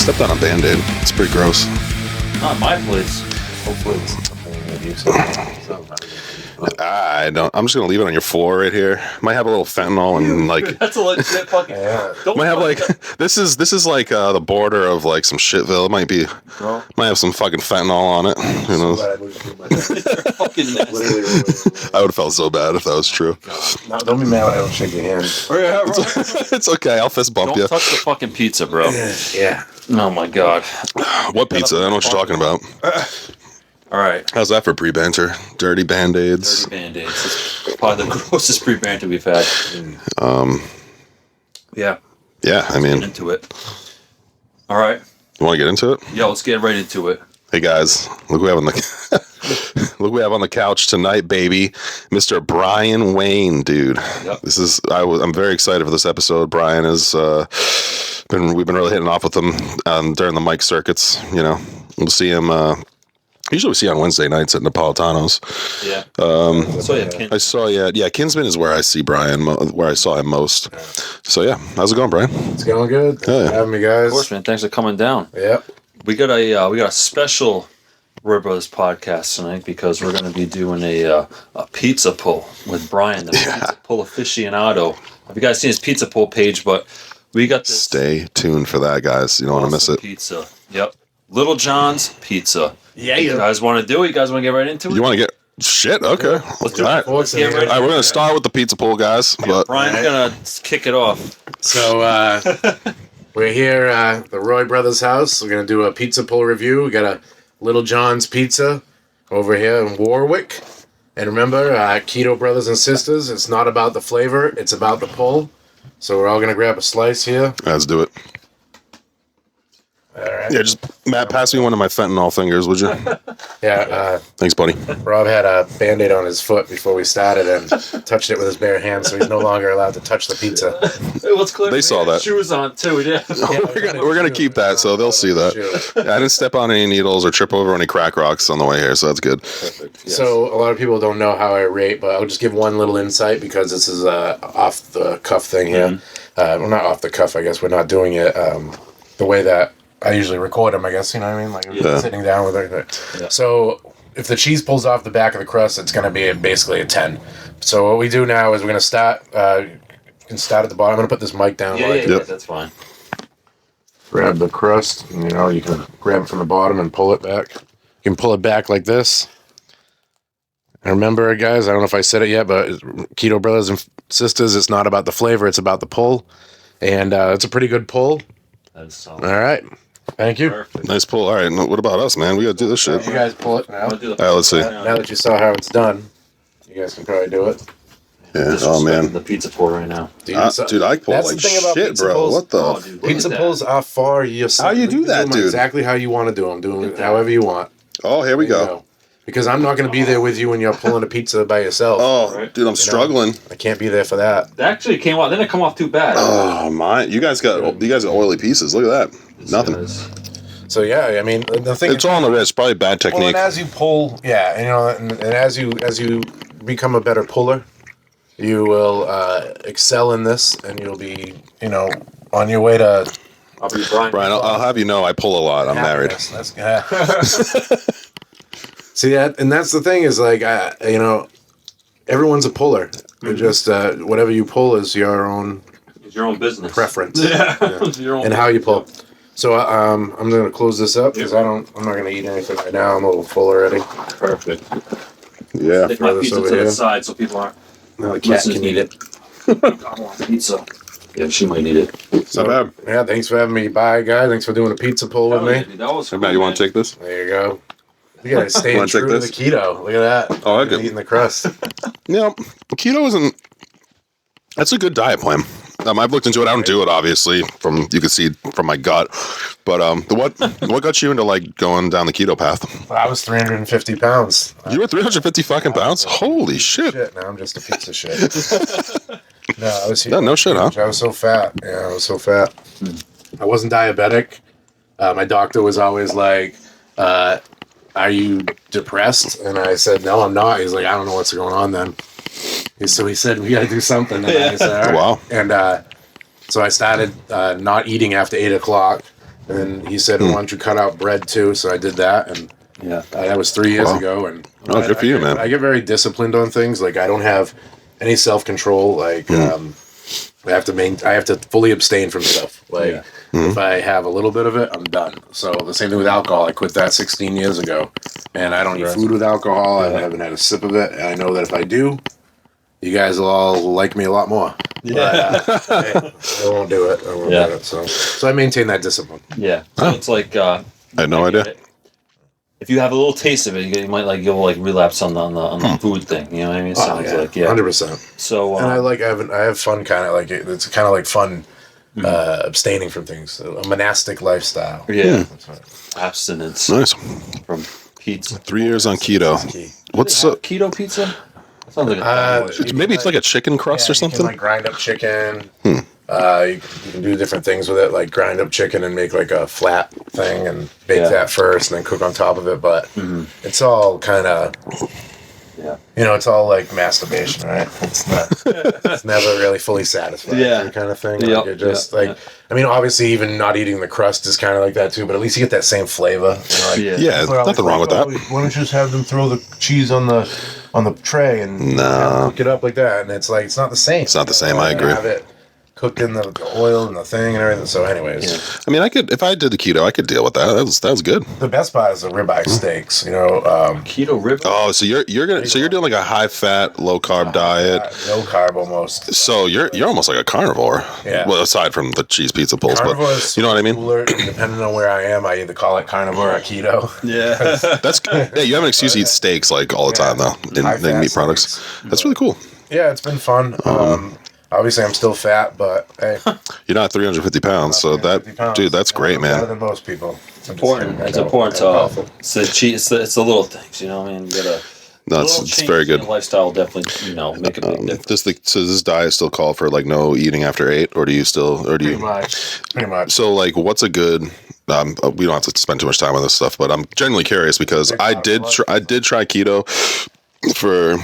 stepped on a Band-Aid. It's pretty gross. Not my place. Hopefully it's something that you I'm just gonna leave it on your floor right here. Might have a little fentanyl and like. That's a legit fucking. Yeah. Might have like this is like the border of like some shitville. It might be. Bro. Might have some fucking fentanyl on it. Who knows? fucking nasty. I would have felt so bad if that was true. No, don't be mad when I don't shake your hand. It's okay. I'll fist bump Don't you. touch the fucking pizza, bro. Yeah. Oh my god. What pizza? I don't know what you're talking about. All right. How's that for pre-banter? Dirty Band-Aids. Dirty Band-Aids. It's probably the grossest pre-banter we've had. Yeah. Yeah, I mean, Get into it. All right. you want to get into it? Yeah, let's get right into it. Hey guys, look who we have on the look who we have on the couch tonight, baby. Mr. Brian Wayne, dude. Yep. I'm very excited for this episode. Brian has we've been really hitting off with him during the mic circuits. You know, we'll see him. Usually we see on Wednesday nights at Napolitano's. Yeah. I saw Kinsman is where I see Brian, where I saw him most. So yeah, how's it going, Brian? It's going good. Yeah. Having me, guys. Of course, man. Thanks for coming down. Yep. We got a special Roy Brothers podcast tonight because we're going to be doing a pizza pull with Brian, the pizza pull aficionado. Have you guys seen his pizza pull page? But we got this. Stay tuned for that, guys. You don't want to miss it. Pizza. Yep. Little John's Pizza. Yeah. You guys want to do it? You guys want to get right into it? You want to get shit? Okay. Let's do All it. right. Let's get right All right, we're gonna start with the pizza pull, guys. But Brian's going to kick it off. So, we're here at the Roy Brothers house. We're going to do a pizza pull review. We got a Little John's Pizza over here in Warwick. And remember, keto brothers and sisters, it's not about the flavor, it's about the pull. So we're all going to grab a slice here. let's do it. All right. Yeah, just Matt, pass me one of my fentanyl fingers, would you? Yeah, Thanks, buddy. Rob had a Band-Aid on his foot before we started and touched it with his bare hands, so he's no longer allowed to touch the pizza. What's clear? They saw that. Shoes on too. Yeah. We're gonna keep that, so they'll see that. I didn't step on any needles or trip over any crack rocks on the way here, so that's good. Perfect. Yes. So a lot of people don't know how I rate, but I'll just give one little insight because this is a off the cuff thing here. Well, not off the cuff, I guess. We're not doing it the way that I usually record them, I guess. You know what I mean? Like sitting down with it. Yeah. So if the cheese pulls off the back of the crust, it's going to be basically a 10. So what we do now is we're going to start. You can start at the bottom. I'm going to put this mic down. Yeah, that's fine. Grab the crust, and you can grab it from the bottom and pull it back. You can pull it back like this. And remember, guys, I don't know if I said it yet, but keto brothers and sisters, it's not about the flavor, it's about the pull. And it's a pretty good pull. That is solid. All right. Thank you. Perfect. Nice pull. All right, what about us, man? We gotta do this shit. You guys pull it now. I'm gonna do the- All right, let's see. Now that you saw how it's done, you guys can probably do it. Yeah. Oh man. The pizza pour right now. Dude, I pull That's like the thing about shit, pizza bro. pulls. What the? Oh, dude, look Pizza at that. pulls are for yourself. How you do that, dude? Exactly how you want to do them. Do them however you want. Oh, here we There you go. Because I'm not going to be there with you when you're pulling a pizza by yourself. Oh, Right. dude, I'm struggling. I can't be there for that. That actually came out. Didn't it come off too bad? Oh my! You guys got oily pieces. Look at that. Nothing. So yeah, I mean the thing. It's all on the wrist. Probably bad Well, technique. and as you pull, and as you become a better puller, you will excel in this, and you'll be on your way to. I'll be Brian. Brian, I'll have you know I pull a lot. I'm married. That's See that, and that's the thing is like everyone's a puller. You're just whatever you pull is your own It's your own business. preference. Yeah. It's your own And how you pull. So I'm going to close this up because I'm not going to eat anything right now. I'm a little full already. Perfect. Yeah. Take my Throw this pizza over to the here. side so people aren't. Now the cat can eat it. I want pizza. Yeah, she might need it. Not bad. Yeah, thanks for having me. Bye, guys. Thanks for doing a pizza pull with me. Dude, that was Hey, cool, Matt, you want to man. take this? There you go. You gotta stay Wanna true take to the this? keto. Look at that. Oh, I could- Eating the crust. Yeah, keto isn't. That's a good diet plan. I've looked into it. I don't do it, obviously. You can see from my gut. But what got you into like going down the keto path? I was 350 pounds. You were 350 fucking pounds. Holy shit! Now I'm just a piece of shit. No, I was Yeah, no shit, huh? I was so fat. Yeah, I was so fat. I wasn't diabetic. My doctor was always like, are you depressed? And I said, no, I'm not. He's like, I don't know what's going on then. So he said, we got to do something. And I said, all right. Wow. And so I started not eating after 8 o'clock. And then he said, "Why don't you cut out bread too?" So I did that, and that was 3 years ago. And good for you, man. I get very disciplined on things. Like I don't have any self control. Like I have to fully abstain from stuff. Like if I have a little bit of it, I'm done. So the same thing with alcohol. I quit that 16 years ago, and I don't eat food with alcohol. I haven't had a sip of it, and I know that if I do, you guys will all like me a lot more. Yeah. But, I won't do it. I won't do it. So I maintain that discipline. Yeah. So it's like I had no idea. If you have a little taste of it, you might you'll relapse on the food thing. You know what I mean? Sounds 100%. So and I have fun kind of like it's kind of like fun abstaining from things, a monastic lifestyle. Yeah. Abstinence. Nice. From pizza. 3 years on keto. What's keto pizza? Sounds like maybe it's like a chicken crust or something. You can grind up chicken. You can do different things with it, like grind up chicken and make like a flat thing and bake that first and then cook on top of it. But it's all kind of, it's all like masturbation, right? It's never really fully satisfying kind of thing. Like it just I mean, obviously even not eating the crust is kind of like that too, but at least you get that same flavor. Nothing wrong with that. Why don't you just have them throw the cheese on the tray and cook it up like that? And it's like, it's not the same. It's not the same. I agree. Have it cooked in the oil and the thing and everything. So anyways. I mean, if I did the keto, I could deal with that. That was good. The best part is the ribeye steaks, keto ribeye. Oh, so you're doing like a high fat, low carb diet. No carb almost. So you're almost like a carnivore. Yeah. Well, aside from the cheese pizza pulls, but you know what I mean? Cooler, depending on where I am, I either call it carnivore or keto. Yeah. That's good. Yeah, you have an excuse to eat steaks like all the time though in meat products. That's really cool. Yeah, it's been fun. Obviously, I'm still fat, but hey. You're not 350 pounds, so dude, that's great, man. Better than most people. It's important. It's important to it's the little things, you know what I mean? You gotta, it's very good. Lifestyle definitely, make a big difference. Does this diet still call for like no eating after 8, or do you still, or do you? Pretty much. So like, what's a good? We don't have to spend too much time on this stuff, but I'm genuinely curious because I did try keto for.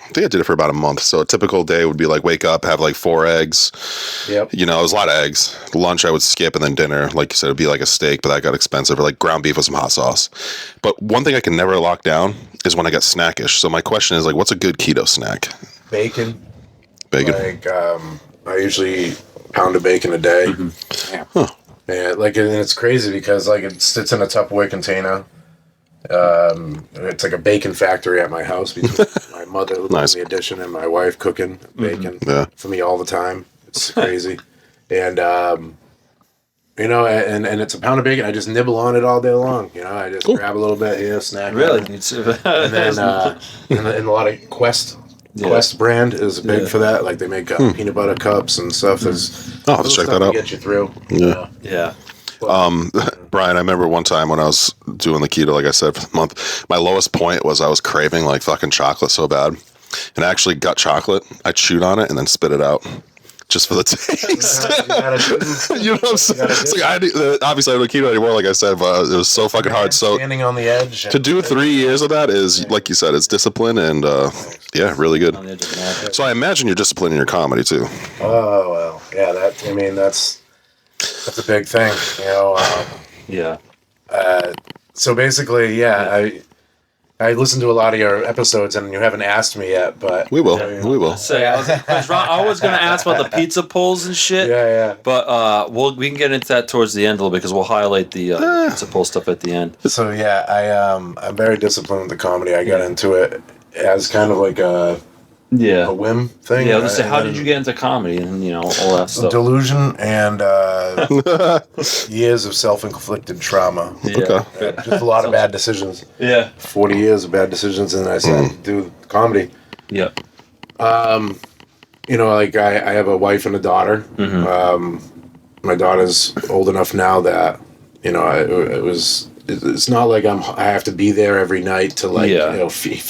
I think I did it for about a month. So a typical day would be like wake up, have like 4 eggs. Yep. It was a lot of eggs. Lunch I would skip, and then dinner, like you said, it'd be like a steak, but that got expensive, or like ground beef with some hot sauce. But one thing I can never lock down is when I get snackish. So my question is like, what's a good keto snack? Bacon. Bacon. Like I usually eat a pound of bacon a day. Yeah. Huh. Yeah, and it's crazy because like it sits in a Tupperware container. It's like a bacon factory at my house between my mother living in the addition and my wife cooking bacon for me all the time. It's crazy. And and it's a pound of bacon. I just nibble on it all day long. I just grab a little bit here, snack. Really? And then and a lot of Quest brand is big for that. Like they make peanut butter cups and stuff. There's I'll have to check that out. Get you through. Yeah. Brian, I remember one time when I was doing the keto, like I said, for the month, my lowest point was I was craving like fucking chocolate so bad, and I actually got chocolate. I chewed on it and then spit it out. Just for the taste. You know what I'm saying? It's like obviously I don't keto anymore, like I said, but it was so fucking hard. So standing on the edge. To do 3 years of that is, like you said, it's discipline and really good. So I imagine you're disciplined in your comedy too. Oh well, yeah. That's a big thing, Yeah. So basically, I listened to a lot of your episodes, and you haven't asked me yet, but we will. I was going to ask about the pizza pulls and shit. Yeah. But we can get into that towards the end a little bit because we'll highlight the pizza pull stuff at the end. So I'm very disciplined with the comedy. I got into it as kind of like a whim thing. Yeah, I was gonna say, how did you get into comedy and all that stuff? Delusion and years of self-inflicted trauma. Okay. Just a lot of bad decisions. Yeah. 40 years of bad decisions, and I said, do comedy. Yeah. Like I have a wife and a daughter. My daughter's old enough now that it's not like I have to be there every night to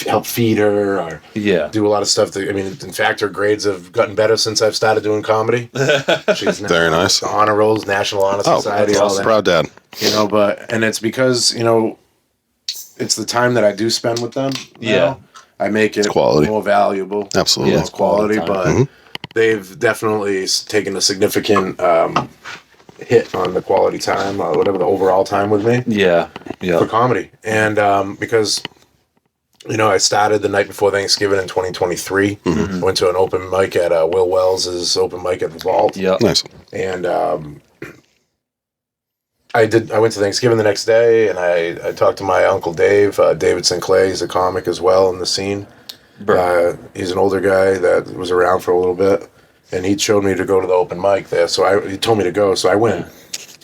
help feed her or do a lot of stuff. In fact, her grades have gotten better since I've started doing comedy. She's now very nice. The honor rolls, National Honor Society, all that. Proud dad. And it's because it's the time that I do spend with them. I make it quality. More valuable. Absolutely, it's quality, but they've definitely taken a significant hit on the quality time or whatever the overall time with me. Yeah. For comedy. And because, I started the night before Thanksgiving in 2023. Mm-hmm. Went to an open mic at Will Wells's open mic at the Vault. Yep. Nice. And I went to Thanksgiving the next day, and I talked to my Uncle Dave, David Sinclair. He's a comic as well in the scene. He's an older guy that was around for a little bit, and he showed me to go to the open mic there. So he told me to go, so I went.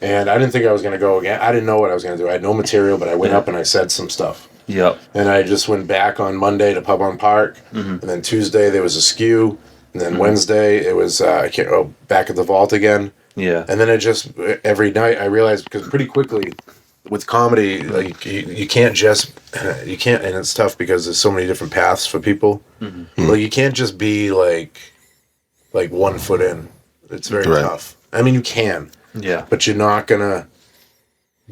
And I didn't think I was going to go again. I didn't know what I was going to do. I had no material, but I went up and I said some stuff. Yep. And I just went back on Monday to Pub on Park, and then Tuesday there was a skew, and then Wednesday it was back at the Vault again. Yeah. And then it just every night I realized, because pretty quickly with comedy, like you can't, and it's tough because there's so many different paths for people. Like you can't just be like 1 foot in. It's very tough. I mean, you can. Yeah. But you're not gonna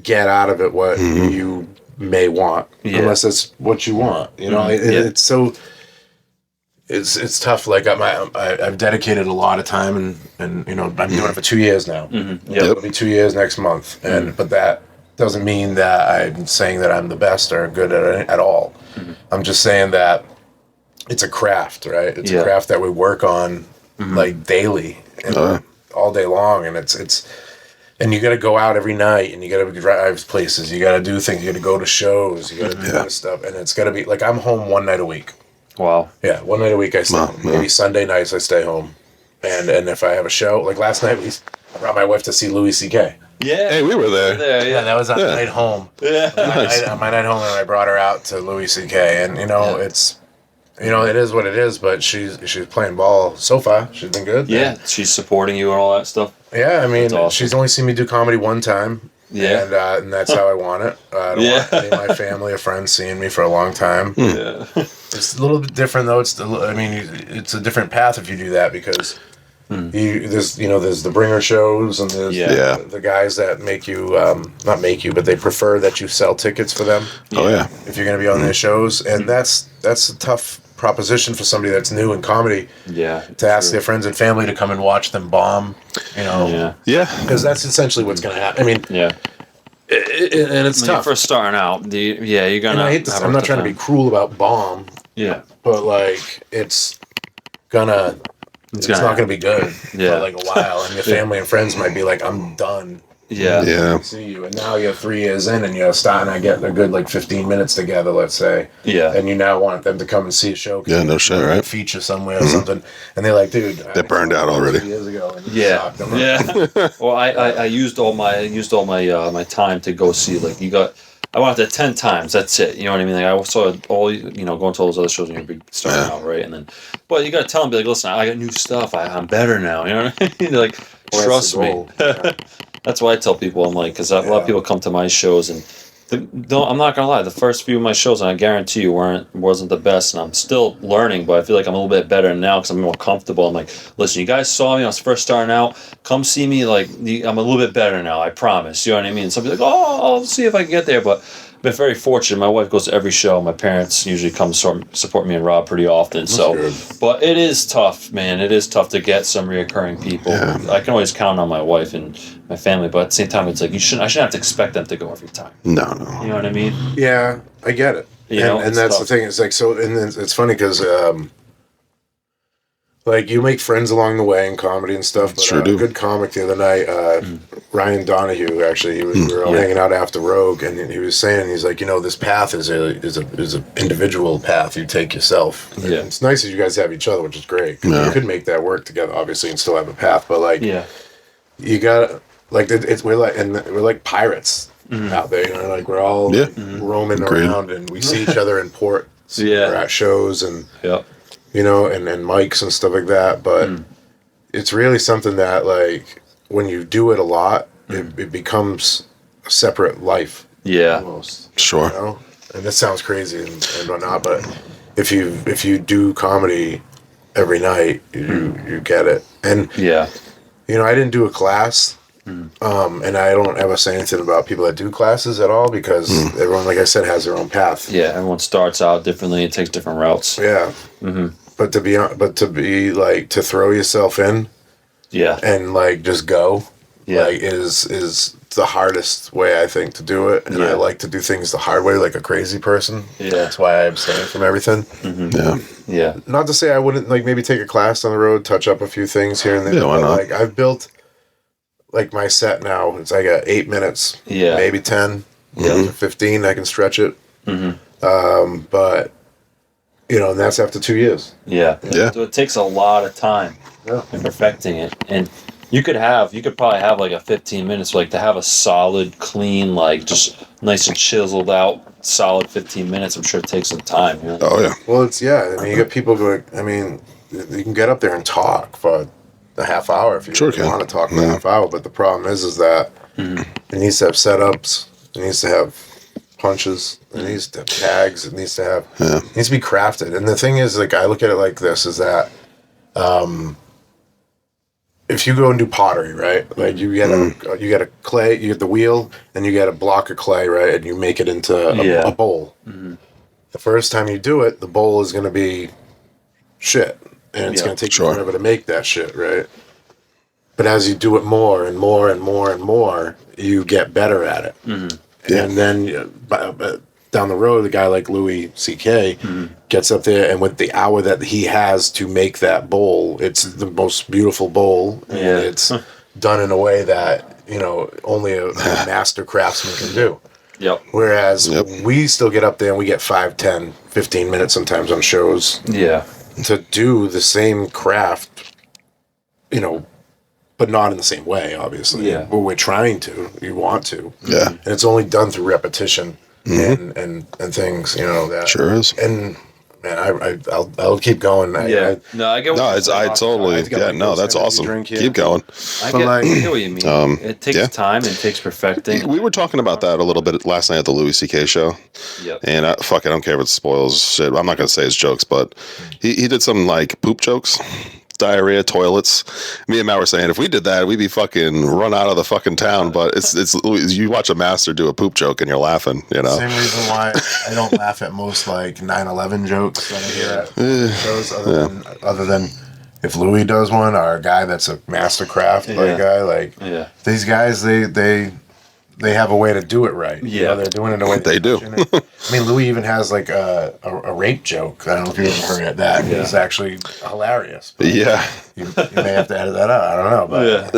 get out of it what you may want, unless it's what you want. It's so. It's tough. Like I've dedicated a lot of time, and I'm doing it for 2 years now. It'll be 2 years next month, but that doesn't mean that I'm saying that I'm the best or good at it at all. I'm just saying that it's a craft, right? It's a craft that we work on like daily and all day long, and it's. And you got to go out every night, and you got to drive places. You got to do things. You got to go to shows. You got to do this stuff, and it's got to be like I'm home one night a week. Wow. Yeah, one night a week I stay home. Maybe Sunday nights I stay home, and if I have a show, like last night I brought my wife to see Louis C.K. Yeah. Hey, we were there. Yeah, that was our night home. Yeah. My night home, and I brought her out to Louis C.K. And it's. It is what it is, but she's playing ball so far. She's been good. Yeah, she's supporting you and all that stuff. Yeah, I mean, awesome. She's only seen me do comedy one time. Yeah. And that's how I want it. I don't want any of my family or friends seeing me for a long time. Yeah. It's a little bit different, though. It's a different path if you do that, because there's the bringer shows, and there's the guys that make you, not make you, but they prefer that you sell tickets for them. Oh, yeah. If you're going to be on their shows. And that's a tough proposition for somebody that's new in comedy. Yeah. To ask their friends and family to come and watch them bomb, Yeah. Because that's essentially what's going to happen. I mean, yeah. And it's When tough. you're first starting out, you're gonna. And I hate this. I'm not trying to be cruel about bomb. Yeah. But like, it's not gonna be good for like a while, and your family and friends might be like, "I'm done." Yeah. Yeah. See you, and now you're 3 years in, and you're starting to get a good 15 minutes together, let's say. Yeah. And you now want them to come and see a show. Yeah, no shit, right? Feature somewhere or something, and they're like, "Dude, They burned out already." 3 years ago." And Yeah. yeah. Well, I used all my my time to go see I went out there 10 times. That's it. You know what I mean? Like I saw all going to all those other shows when you're starting out, right? And then, but you got to tell them, be like, listen, I got new stuff. I'm better now. You know what I mean? Like, trust me. That's why I tell people. I'm like, because a lot of people come to my shows, and I'm not gonna lie. The first few of my shows, and I guarantee you, wasn't the best, and I'm still learning. But I feel like I'm a little bit better now because I'm more comfortable. I'm like, listen, you guys saw me when I was first starting out. Come see me. I'm a little bit better now. I promise. You know what I mean? Some people like, oh, I'll see if I can get there, but. I've been very fortunate. My wife goes to every show. My parents usually come support me and Rob pretty often. But it is tough, man. It is tough to get some reoccurring people. Yeah. I can always count on my wife and my family, but at the same time, it's like I shouldn't have to expect them to go every time. No. You know what I mean? Yeah, I get it. And that's tough. The thing. It's like so, and it's funny because. You make friends along the way in comedy and stuff, but a good comic the other night, Ryan Donahue, actually, we were all hanging out after Rogue, and he was saying, he's like, this path is a individual path you take yourself. And it's nice that you guys have each other, which is great. You could make that work together, obviously, and still have a path, but you got we're like pirates out there, we're all roaming around, and we see each other in port, we're at shows, and and mics and stuff like that. But it's really something that, when you do it a lot, it becomes a separate life. Yeah. Almost. Sure. And this sounds crazy and whatnot, but if you do comedy every night, you get it. And, I didn't do a class. And I don't ever say anything about people that do classes at all, because everyone, like I said, has their own path. Yeah, everyone starts out differently. It takes different routes. Yeah. But to throw yourself in, and just go, like is the hardest way I think to do it, and I like to do things the hard way, like a crazy person. Yeah, that's why I abstain from everything. Yeah. Not to say I wouldn't like maybe take a class on the road, touch up a few things here and there. Yeah, why not? Like I've built like my set now. It's like 8 minutes, maybe 10, 15. I can stretch it. But and that's after 2 years. Yeah. So it takes a lot of time in perfecting it, and you could probably have like a 15 minutes, like to have a solid, clean, like just nice and chiseled out, solid 15 minutes. I'm sure it takes some time. Oh yeah. Well, I mean, you got people going. I mean, you can get up there and talk for a half hour if you want to talk for a half hour. But the problem is that it needs to have setups. It needs to have punches. It needs to have tags. It needs to have. It needs to be crafted. And the thing is, like, I look at it like this: is that if you go and do pottery, right? Like you get a clay, you get the wheel, and you get a block of clay, right? And you make it into a bowl. The first time you do it, the bowl is going to be shit, and it's going to take you forever to make that shit, right? But as you do it more and more and more and more, you get better at it. And then down the road, a guy like Louis C.K. Gets up there, and with the hour that he has to make that bowl, it's the most beautiful bowl, and it's done in a way that only a master craftsman can do. Whereas we still get up there and we get 5, 10, 15 minutes sometimes on shows. To do the same craft, but not in the same way, obviously. But we're trying to. You want to. And it's only done through repetition. And things, that sure is. And man, I'll keep going. I get. That's awesome. Keep going. I get what you mean. It takes time. It takes perfecting. We were talking about that a little bit last night at the Louis C.K. show. And I don't care if it spoils shit. I'm not gonna say his jokes, but he did some like poop jokes. Diarrhea, toilets. Me and Matt were saying if we did that, we'd be fucking run out of the fucking town. But it's you watch a master do a poop joke and you're laughing. Same reason why I don't laugh at most like 9/11 jokes that I hear at shows. Other than if Louis does one, or a guy that's a master craft guy, these guys they have a way to do it right. They're doing it in a way they do. I mean, Louis even has like a rape joke. I don't know if you've ever heard that. It's actually hilarious. You may have to edit that out. I don't know, but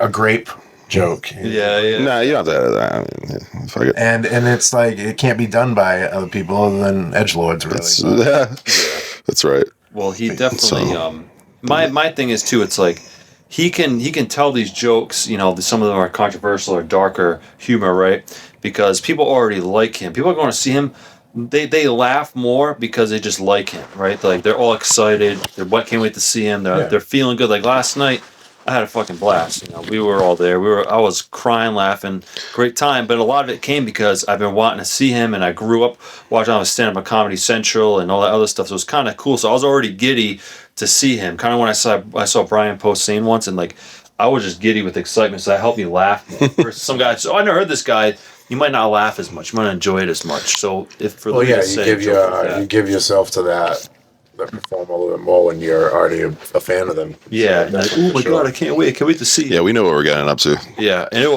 a grape joke. No, you don't have to edit that. I mean, fuck it. And it's like it can't be done by other people other than edgelords, really. That's right. Well, he definitely. My thing is too. It's like. He can tell these jokes, some of them are controversial or darker humor, right? Because people already like him. People are going to see him. They laugh more because they just like him, right? Like they're all excited. Can't wait to see him. They're feeling good. Like last night, I had a fucking blast. We were all there. I was crying, laughing, great time. But a lot of it came because I've been wanting to see him, and I grew up watching on stand-up at Comedy Central and all that other stuff. So it was kind of cool. So I was already giddy to see him. Kind of when I saw Brian Posehn once, and like I was just giddy with excitement. So that helped me laugh. Some guys, I never heard this guy. You might not laugh as much. You might not enjoy it as much. So if for you give yourself to that perform a little bit more when you're already a fan of them. Oh my god, I can't wait to see you. Yeah, we know what we're getting up to. Yeah, and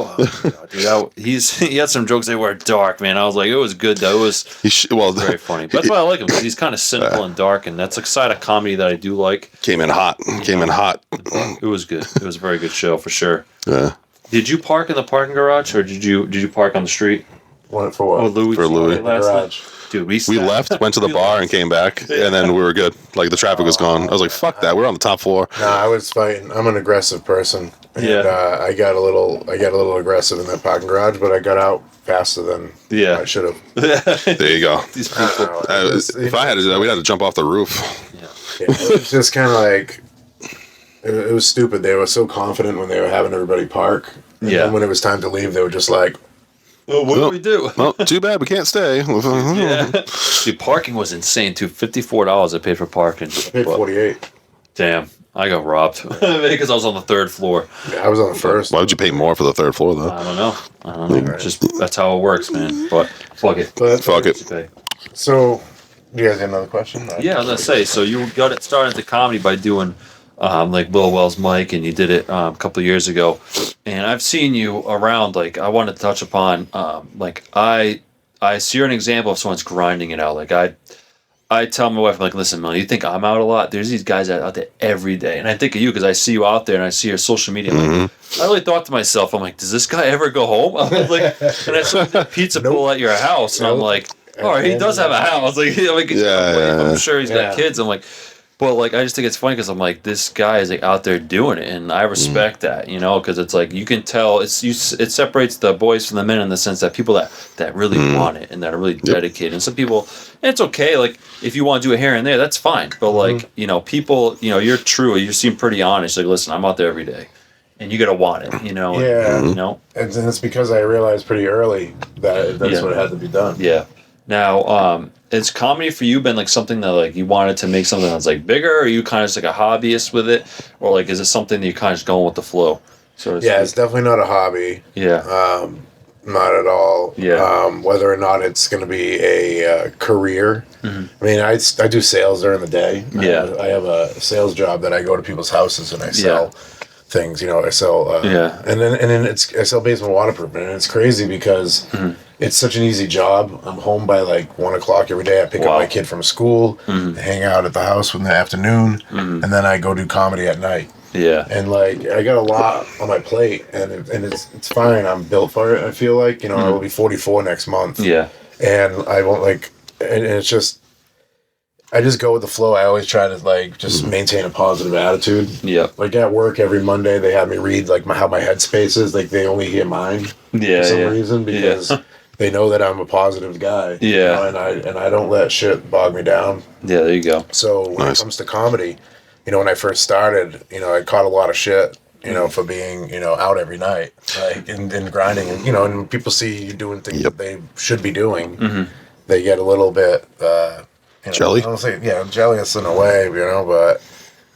he had some jokes that were dark, man. I was like, it was good though. It was very funny. That's why I like him, because he's kind of cynical and dark, and that's a side of comedy that I do like. Came in hot. It was good. It was a very good show for sure. Yeah. Did you park in the parking garage, or did you park on the street? For what? Louis. For Louis. Last night? Dude, we left, went to the bar, and came back, and then we were good. Like the traffic was gone. I was like, "Fuck that! We're on the top floor." No, I was fighting. I'm an aggressive person, and I got a little aggressive in that parking garage, but I got out faster than I should have. There you go. These people. If I had to, we'd have to jump off the roof. It was just kind of like it was stupid. They were so confident when they were having everybody park. And then when it was time to leave, they were just like, well, what do we do? Well, too bad we can't stay. Dude, parking was insane too. $54 I paid for parking. I paid $48. Damn, I got robbed because I was on the third floor. Yeah, I was on the first. Why would you pay more for the third floor though? I don't know. Right. Just that's how it works, man. But fuck it. Fuck it. So, you guys got another question? Yeah, I was gonna say. So you got it started into comedy by doing like Will Wells Mike, and you did it a couple of years ago. And I've seen you around. Like I wanted to touch upon, like I see you're an example of someone's grinding it out. Like I tell my wife, I'm like, listen, Mel, you think I'm out a lot? There's these guys out there every day. And I think of you because I see you out there and I see your social media. I'm like, I really thought to myself, I'm like, does this guy ever go home? I was like, and I saw the pizza pull at your house. And I'm like, all right, he does have a house. Like, I'm sure he's got kids. I'm like, but like, I just think it's funny because I'm like, this guy is like out there doing it. And I respect that, you know, because it's like, you can tell it separates the boys from the men in the sense that people that really want it and that are really dedicated. And some people, and it's okay. Like if you want to do it here and there, that's fine. But like, you know, people, you know, you're true. You seem pretty honest. Like, listen, I'm out there every day and you got to want it, you know? Yeah. And, you know? And it's because I realized pretty early that that's what had to be done. Yeah. Now, has comedy for you been like something that like you wanted to make something that's like bigger, or are you kind of just like a hobbyist with it, or like is it something that you're kind of just going with the flow? So yeah, it's definitely not a hobby. Yeah. Not at all. Yeah. Whether or not it's going to be a career. I mean, I do sales during the day. Yeah. I have a sales job that I go to people's houses and I sell things. You know, I sell. And then I sell basement waterproofing, and it's crazy because it's such an easy job. I'm home by like 1:00 every day. I pick up my kid from school, hang out at the house in the afternoon, and then I go do comedy at night. Yeah. And like I got a lot on my plate, and it's fine. I'm built for it. I feel like, you know, I will be 44 next month. Yeah. And I won't like, and it's just, I just go with the flow. I always try to like just maintain a positive attitude. Yeah. Like at work every Monday they have me read like how my headspace is. Like they only hear mine for some reason because they know that I'm a positive guy. Yeah. You know, and I don't let shit bog me down. Yeah. There you go. So when it comes to comedy, you know, when I first started, you know, I caught a lot of shit, you know, for being, you know, out every night, like, and grinding, and, you know, and people see you doing things that they should be doing. They get a little bit, you know, jelly? I don't say, jealous in a way, you know, but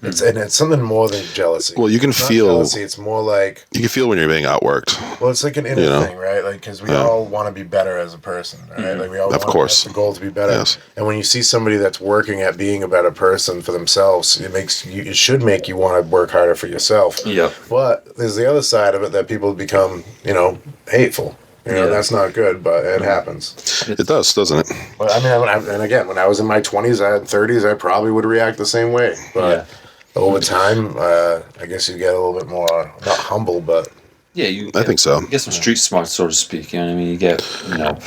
it's something more than jealousy. Well, you can It's not feel jealousy, it's more like, you can feel when you're being outworked. well, it's like an inner You know? thing, right? Like, because we all want to be better as a person, right? Like, we all Of course. have the goal to be better. Yes. And when you see somebody that's working at being a better person for themselves, it should make you want to work harder for yourself. Yeah. But there's the other side of it that people become, you know, hateful. You know, that's not good, but it happens. It does, doesn't it? But I mean, when I was in my 20s, I had 30s, I probably would react the same way. But over time, I guess you get a little bit more, not humble, but... Yeah, I think so. You get some street smarts, so to speak. You know what I mean? You get, you know,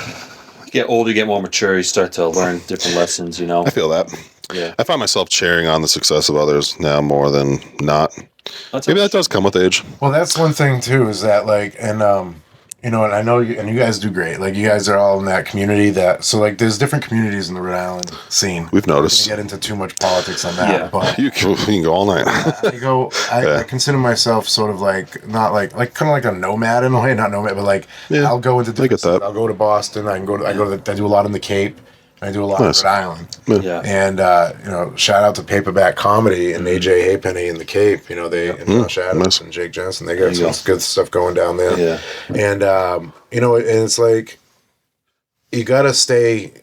you get older, you get more mature, you start to learn different lessons, you know? I feel that. Yeah. I find myself cheering on the success of others now more than not. Maybe that does come with age. Well, that's one thing, too, is that, like, and, you know, and I know you guys do great. Like, you guys are all in that community so, like, there's different communities in the Rhode Island scene. We've noticed. We get into too much politics on that, but... You can go all night. I consider myself sort of like, not like kind of like a nomad in a way, not nomad, but like, I'll go into different stuff. I'll go to Boston, I do a lot in the Cape, I do a lot in Rhode Island. Yeah. And, you know, shout out to Paperback Comedy and AJ Halfpenny in the Cape. You know, and Josh Adams and Jake Johnston. They got some good stuff going down there. Yeah. And, you know, and it's like, you got to stay,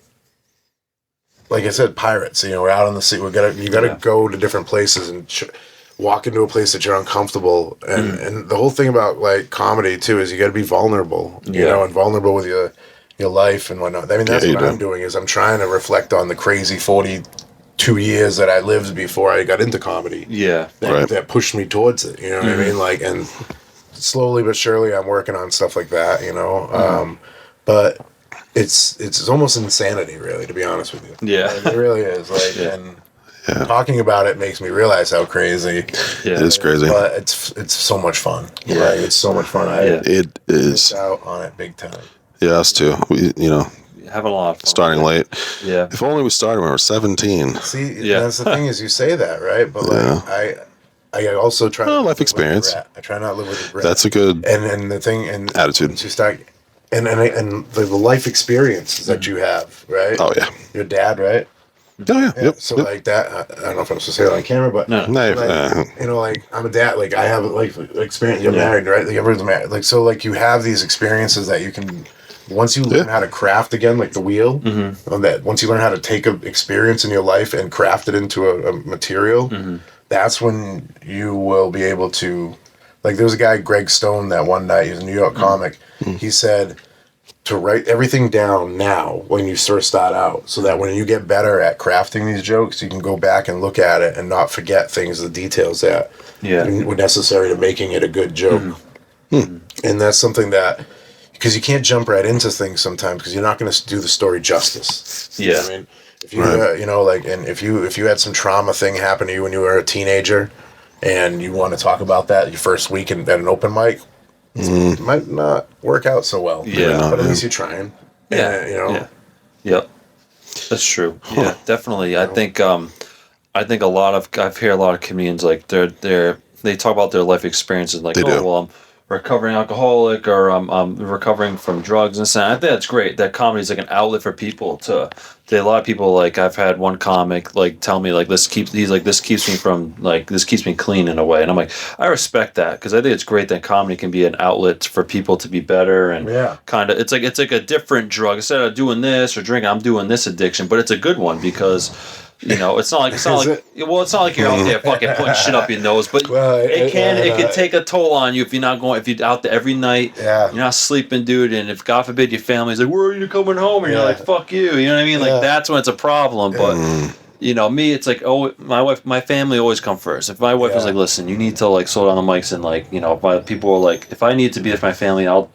like I said, pirates. You know, we're out on the sea. You got to go to different places and walk into a place that you're uncomfortable. And the whole thing about, like, comedy, too, is you got to be vulnerable. You know, and vulnerable with your life and whatnot. I mean, that's what I'm doing, is I'm trying to reflect on the crazy 42 years that I lived before I got into comedy. Yeah. That pushed me towards it, you know what I mean? Like, and slowly but surely I'm working on stuff like that, you know? But it's almost insanity, really, to be honest with you. Yeah. Like, it really is. Like, and talking about it makes me realize how crazy. Yeah. It is crazy. But it's so much fun. Yeah. Like, it's so much fun. It is. Missed out on it big time. Yeah, us too. We, you know, having a lot of fun. Starting late. Yeah. If only we started when we were 17. See, that's the thing, is you say that, right? But like, I also try to life experience. I try not to live with regret. That's a good and the thing and attitude. Once you start and the life experiences that you have, right? Oh yeah. Your dad, right? Oh yeah. Yep. So like that, I don't know if I'm supposed to say it on camera, but you know, like I'm a dad, like I have like experience. You're married, right? Like everyone's married. Like so, like you have these experiences that you can. Once you learn how to craft again, like the wheel, on that. Once you learn how to take an experience in your life and craft it into a material, that's when you will be able to, like, there was a guy, Greg Stone, that one night, he was a New York comic. He said to write everything down now when you first start out, so that when you get better at crafting these jokes, you can go back and look at it and not forget things, the details that were necessary to making it a good joke. And that's something that, because you can't jump right into things sometimes, because you're not going to do the story justice. You know what I mean? If you, you know, like, and if you had some trauma thing happen to you when you were a teenager, and you want to talk about that your first week at an open mic, it might not work out so well. But at least you're trying. You know. Yep. That's true. Yeah, definitely. I think a lot of, I've heard a lot of comedians, like, they talk about their life experiences, like, well, I'm recovering alcoholic, or I'm recovering from drugs and stuff. I think that's great. That comedy is like an outlet for people a lot of people, like, I've had one comic, like, tell me, like, this keeps me clean in a way. And I'm like, I respect that, because I think it's great that comedy can be an outlet for people to be better, and kind of, it's like a different drug. Instead of doing this or drinking, I'm doing this addiction, but it's a good one, because, you know, it's not like you're out there fucking putting shit up your nose, but it can take a toll on you if you're out there every night. You're not sleeping, dude, and if, God forbid, your family's like, where are you coming home? And you're like, fuck you. You know what I mean? Like, that's when it's a problem. But you know, me, it's like, my family always come first. If my wife is like, listen, you need to, like, slow down the mics, and, like, you know, if people are like, if I need to be with my family, I'll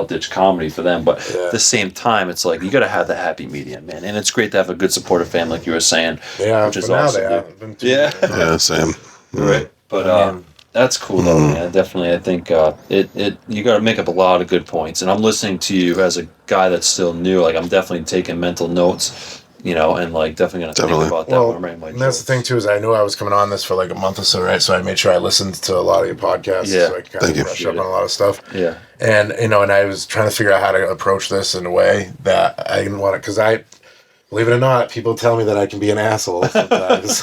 ditch comedy for them, but at the same time, it's like, you got to have the happy medium, man. And it's great to have a good supportive family, like you were saying, which is awesome. Same. Right. But that's cool though, man. Definitely, I think you got to make up a lot of good points. And I'm listening to you as a guy that's still new. Like, I'm definitely taking mental notes, you know, and, like, definitely going to think about that when I'm writing my jokes. And that's the thing too, is I knew I was coming on this for like a month or so, right? So I made sure I listened to a lot of your podcasts, so I could kind of brush up on a lot of stuff. And, you know, and I was trying to figure out how to approach this in a way that I didn't want to, because believe it or not, people tell me that I can be an asshole sometimes.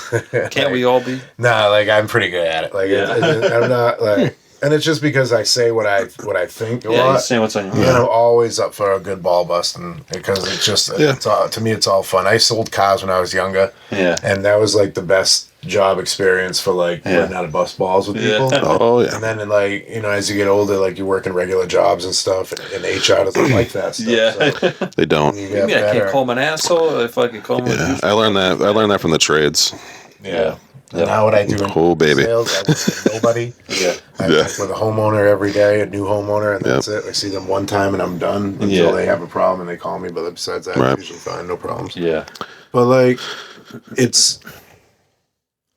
Can't we all be? Nah, like, I'm pretty good at it. Like, I'm not, like, and it's just because I say what I think a lot. You say what's on your mind. And I'm always up for a good ball busting, because it's just, to me, it's all fun. I sold cars when I was younger. And that was, like, the best job experience for, like, learning how to bust balls with people. And then, like, you know, as you get older, like, you work in regular jobs and stuff, and HR doesn't like that stuff. So they don't. You mean I can't call him an asshole if I can call him a I learned that from the trades. And now what I do in sales, I work with nobody. I work with a homeowner every day, a new homeowner, and that's it. I see them one time and I'm done until they have a problem and they call me. But besides that, I'm usually fine, no problems. But, like, it's,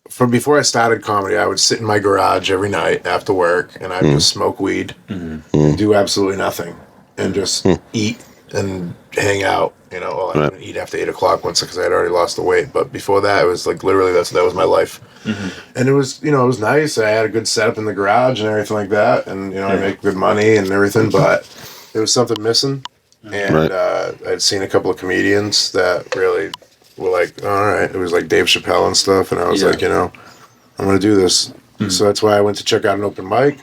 from before I started comedy, I would sit in my garage every night after work, and I'd just smoke weed, and do absolutely nothing, and just eat and hang out. You know, well, I wouldn't eat after 8 o'clock once, because I had already lost the weight. But before that, it was like, literally, that was my life. And it was, you know, it was nice. I had a good setup in the garage and everything like that. And, you know, I make good money and everything, but there was something missing. And I'd seen a couple of comedians that really were like, all right. It was like Dave Chappelle and stuff. And I was like, you know, I'm going to do this. So that's why I went to check out an open mic.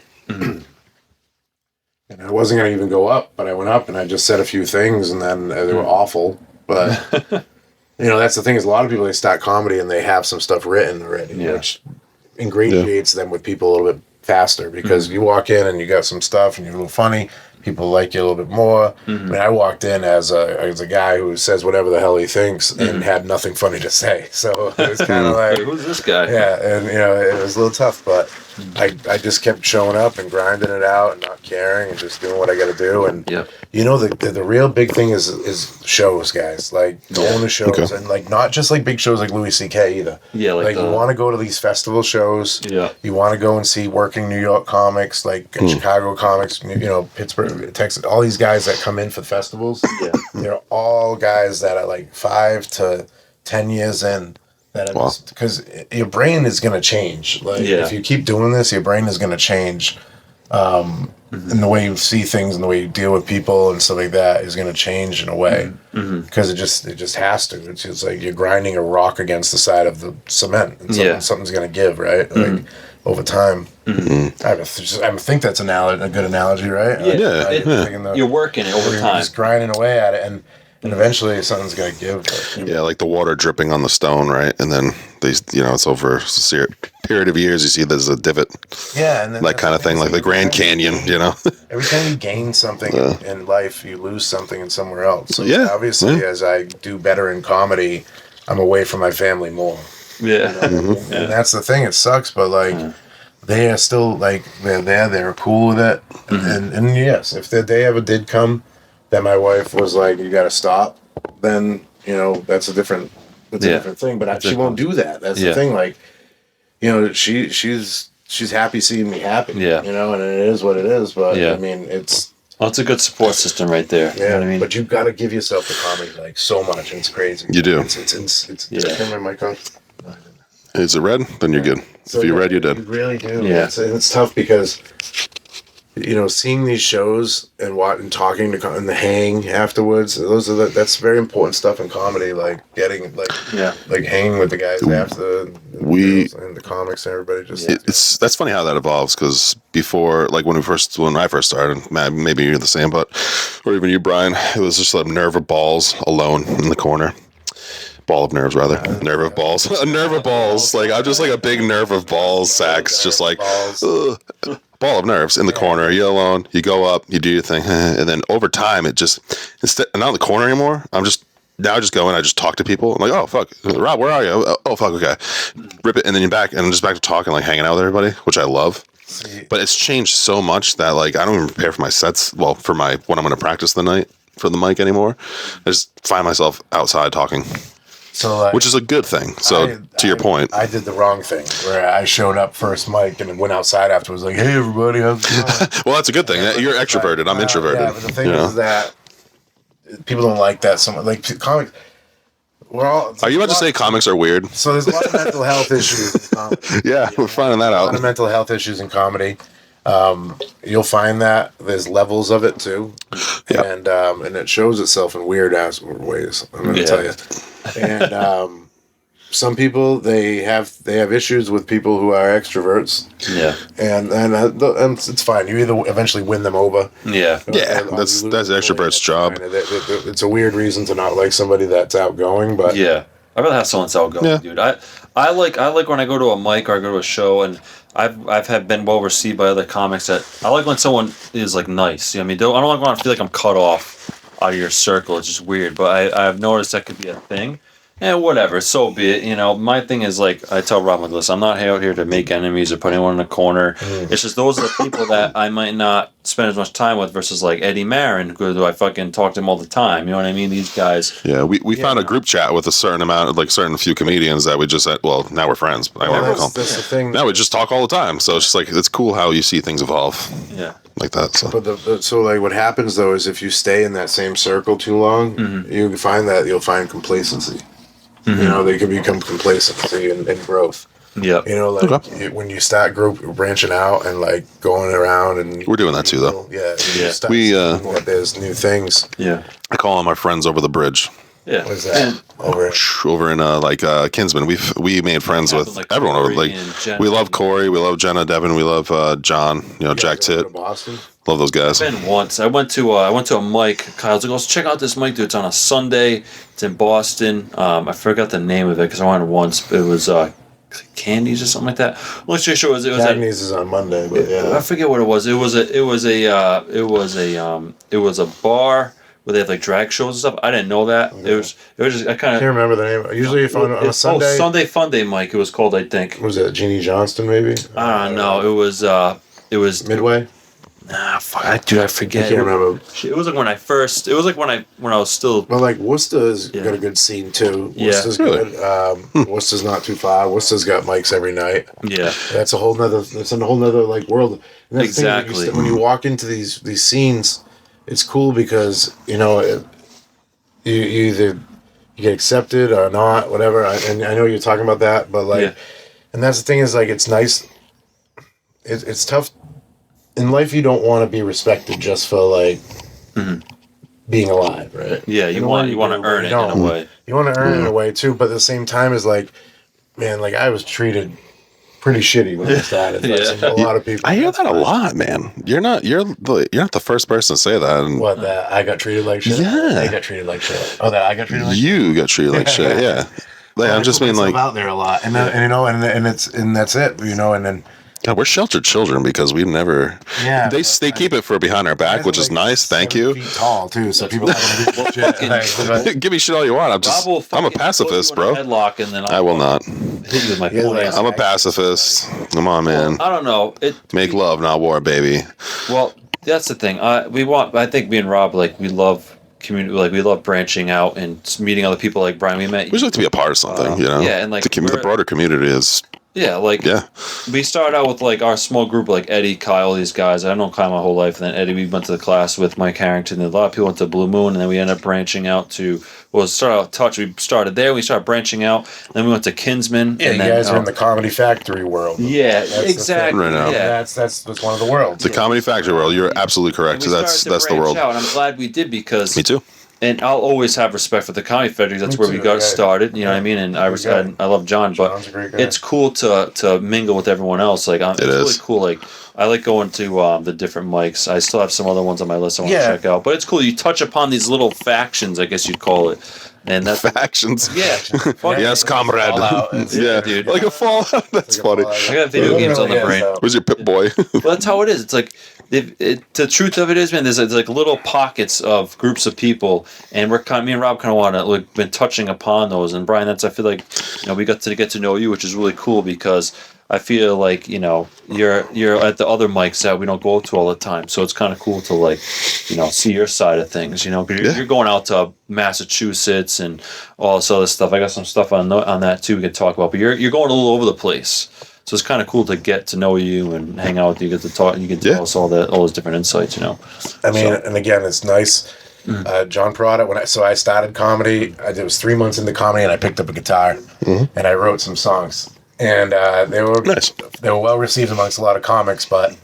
And I wasn't going to even go up, but I went up and I just said a few things, and then they were awful. But, you know, that's the thing, is a lot of people, they start comedy and they have some stuff written already, which ingratiates them with people a little bit faster, because you walk in and you got some stuff and you're a little funny. People like you a little bit more. I mean, I walked in as a guy who says whatever the hell he thinks and had nothing funny to say. So it was kind of like, who's this guy? Yeah, and, you know, it was a little tough, but I just kept showing up and grinding it out and not caring and just doing what I got to do. And, you know, the real big thing is shows, guys. Like, going to shows, and, like, not just, like, big shows like Louis C.K. either. Like you want to go to these festival shows. You want to go and see working New York comics, like Chicago comics, you know, Pittsburgh, Texas, all these guys that come in for festivals. They're all guys that are, like, 5 to 10 years in. Because your brain is going to change. Like, if you keep doing this, your brain is going to change. And the way you see things and the way you deal with people and stuff like that is going to change in a way. Because it just has to. It's just like you're grinding a rock against the side of the cement, and something's going to give, right? Like, over time. I think that's a good analogy, right? You're working it over time. Just grinding away at it, and And eventually something's gonna give. But, Yeah, like the water dripping on the stone, right? And then it's over a period of years. You see there's a divot, yeah, and then that kind of thing, like the Grand Canyon. Every time you gain something in life, you lose something in somewhere else. So Yeah, obviously, as I do better in comedy, I'm away from my family more. Yeah. And that's the thing. It sucks, but like they are still like they're there. They're cool with it. And yes, if the day ever did come that my wife was like, "You got to stop," then that's a different thing. But she won't do that. That's the thing. Like she's happy seeing me happy. Yeah. And it is what it is. But I mean, it's. Well, it's a good support system right there. Yeah, you know what I mean? But you've got to give yourself the comedy like so much, and it's crazy. You do. It's turn my mic on. Is it red? Then you're good. So, if you're red, you're dead. You really do. Yeah. It's tough because seeing these shows and talking to and the hang afterwards. That's very important stuff in comedy. Like getting like hanging with the guys after and the comics and everybody. Just That's funny how that evolves, because before, like when I first started, maybe you're the same, or even you, Brian, it was just a nerve of balls alone in the corner. Ball of nerves, rather. Nerve of balls. A nerve of balls. Like, I'm just like a big nerve of balls, sacks, just like, ball of nerves in the corner. You're alone. You go up, you do your thing. And then over time, it just, I'm not in the corner anymore. I just go in, I just talk to people. I'm like, oh, fuck. Rob, where are you? Oh, fuck, okay. Rip it, and then you're back, and I'm just back to talking, like hanging out with everybody, which I love. But it's changed so much that, like, I don't even prepare for my sets, when I'm going to practice the night for the mic anymore. I just find myself outside talking. So, which is a good thing. So, to your point, I did the wrong thing where I showed up first mic and went outside afterwards, like, "Hey, everybody, how's it going?" Well, that's a good thing. You're extroverted. I'm introverted. Yeah, but the thing is that people don't like that so much. Like comics, are you about to say comics are weird? So there's a lot of mental health issues in comedy. Yeah, we're finding that out. A lot of mental health issues in comedy. You'll find that there's levels of it too, and it shows itself in weird ass ways. I'm going to tell you. And some people they have issues with people who are extroverts. Yeah, and it's fine. You either eventually win them over. Yeah, that's the extrovert's job. It's a weird reason to not like somebody that's outgoing, but I'd rather have someone that's outgoing, dude. I like when I go to a mic or I go to a show, and I've been well received by other comics. That I like when someone is like nice. You know what I mean? I don't like when I feel like I'm cut off out of your circle. It's just weird. But I've noticed that could be a thing. And whatever, so be it. My thing is, like, I tell Rob, listen, I'm not out here to make enemies or put anyone in a corner. It's just those are the people that I might not spend as much time with versus, like, Eddie Marin, who I fucking talk to him all the time. You know what I mean? These guys. Yeah, we found a group chat with a certain amount of, like, certain few comedians that we just said, well, now we're friends. That's the thing. Now we just talk all the time. So it's just, like, it's cool how you see things evolve. Yeah. Like that. So. But so, like, what happens, though, is if you stay in that same circle too long, you find that you'll find complacency. They can become complacency and growth. Yeah. When you start branching out and like going around, and we're doing that too, though. There's new things. Yeah. I call them my friends over the bridge. Yeah. What is that? Over in Kinsman, we made friends with everyone over. Like we love Corey, we love Jenna, Devin, we love John. Jack Tit. Boston. Love those guys. I've been once. I went to a mic. Kyle's like, "Let's check out this mic, dude. It's on a Sunday. It's in Boston. I forgot the name of it because I went once. It was Candies or something like that. Long story short, it was Candies is on Monday, but I forget what it was. It was a bar where they have like drag shows and stuff. I didn't know that. It was just I kind of can't remember the name. Usually, if on a Sunday, Sunday Fun Day mic. It was called, I think. Was it Jeanie Johnston? Maybe. I don't know. It was Midway. Nah, fuck, dude, I forget. I can't remember. It was like when I first. It was like when I was still. Well, like Worcester's got a good scene too. Worcester's good. Worcester's not too far. Worcester's got mics every night. Yeah, that's a whole nother. That's a whole nother like world. And that's exactly. The thing, when you walk into these scenes, it's cool because you either you get accepted or not, whatever. And I know you're talking about that, but like, and that's the thing is like it's nice. It's tough. In life, you don't want to be respected just for like being alive, right? Yeah, you want to earn it in a way. You want to earn it in a way too, but at the same time, is like, man, like I was treated pretty shitty when I started. Yeah. A lot of people. I hear that a lot, man. You're not the first person to say that. And What, that I got treated like shit? Yeah. I got treated like shit. Oh, that I got treated like shit? you got treated like shit. Yeah. Like, I'm just mean, like, out there a lot, and then, and you know, and that's it, you know, and then. God, we're sheltered children because we've never. Yeah, They keep it for behind our back, which is nice. Thank you. Feet tall too, so people have to shit. Give me shit all you want. I'm a pacifist, bro. Headlock and then I will not. hit you with my Yeah, point. like- I'm a pacifist. Come on, man. I don't know. Make love, not war, baby. Well, that's the thing. I think me and Rob, like, we love community. Like, we love branching out and meeting other people. Like Brian, we met. We just like to be a part of something, you know. Yeah, and like the broader community is. Yeah, like we started out with like our small group, like Eddie, Kyle, these guys. I've known Kyle my whole life, and then Eddie, we went to the class with Mike Harrington. And a lot of people went to Blue Moon, and then we ended up branching out to started out Touch. We started there, we started branching out, then we went to Kinsman. Yeah, and you then, guys are in the comedy factory world. Yeah, That's exactly. Right now. Yeah. That's one of the worlds. The comedy factory world. You're absolutely correct. And we That's started to the branch world. out, and I'm glad we did because Me too. And I'll always have respect for the comedy factory. That's Me where we too, got yeah. started. You know what I mean? And I love John, but John's a great guy. it's cool to mingle with everyone else. Like it's really cool. Like I like going to the different mics. I still have some other ones on my list I want to check out. But it's cool. You touch upon these little factions, I guess you'd call it. And that's Factions. Yeah. Yes, comrade. Yeah, dude. like a Fallout. That's funny. I got video games on the brain. Where's your Pip Boy? Well, that's how it is. It's like the truth of it is, man. There's like little pockets of groups of people, and me and Rob kind of want to like been touching upon those. And Brian, I feel like we got to get to know you, which is really cool because I feel like you're at the other mics that we don't go to all the time. So it's kind of cool to like see your side of things. You're going out to Massachusetts and all this other stuff. I got some stuff on that too we could talk about. But you're going a little over the place. So it's kind of cool to get to know you and hang out with you, get to talk, and you can tell us all those different insights, I mean, and again, it's nice. John Perrotta, I started comedy. It was 3 months into comedy, and I picked up a guitar, and I wrote some songs. And they were Nice. They were well received amongst a lot of comics, but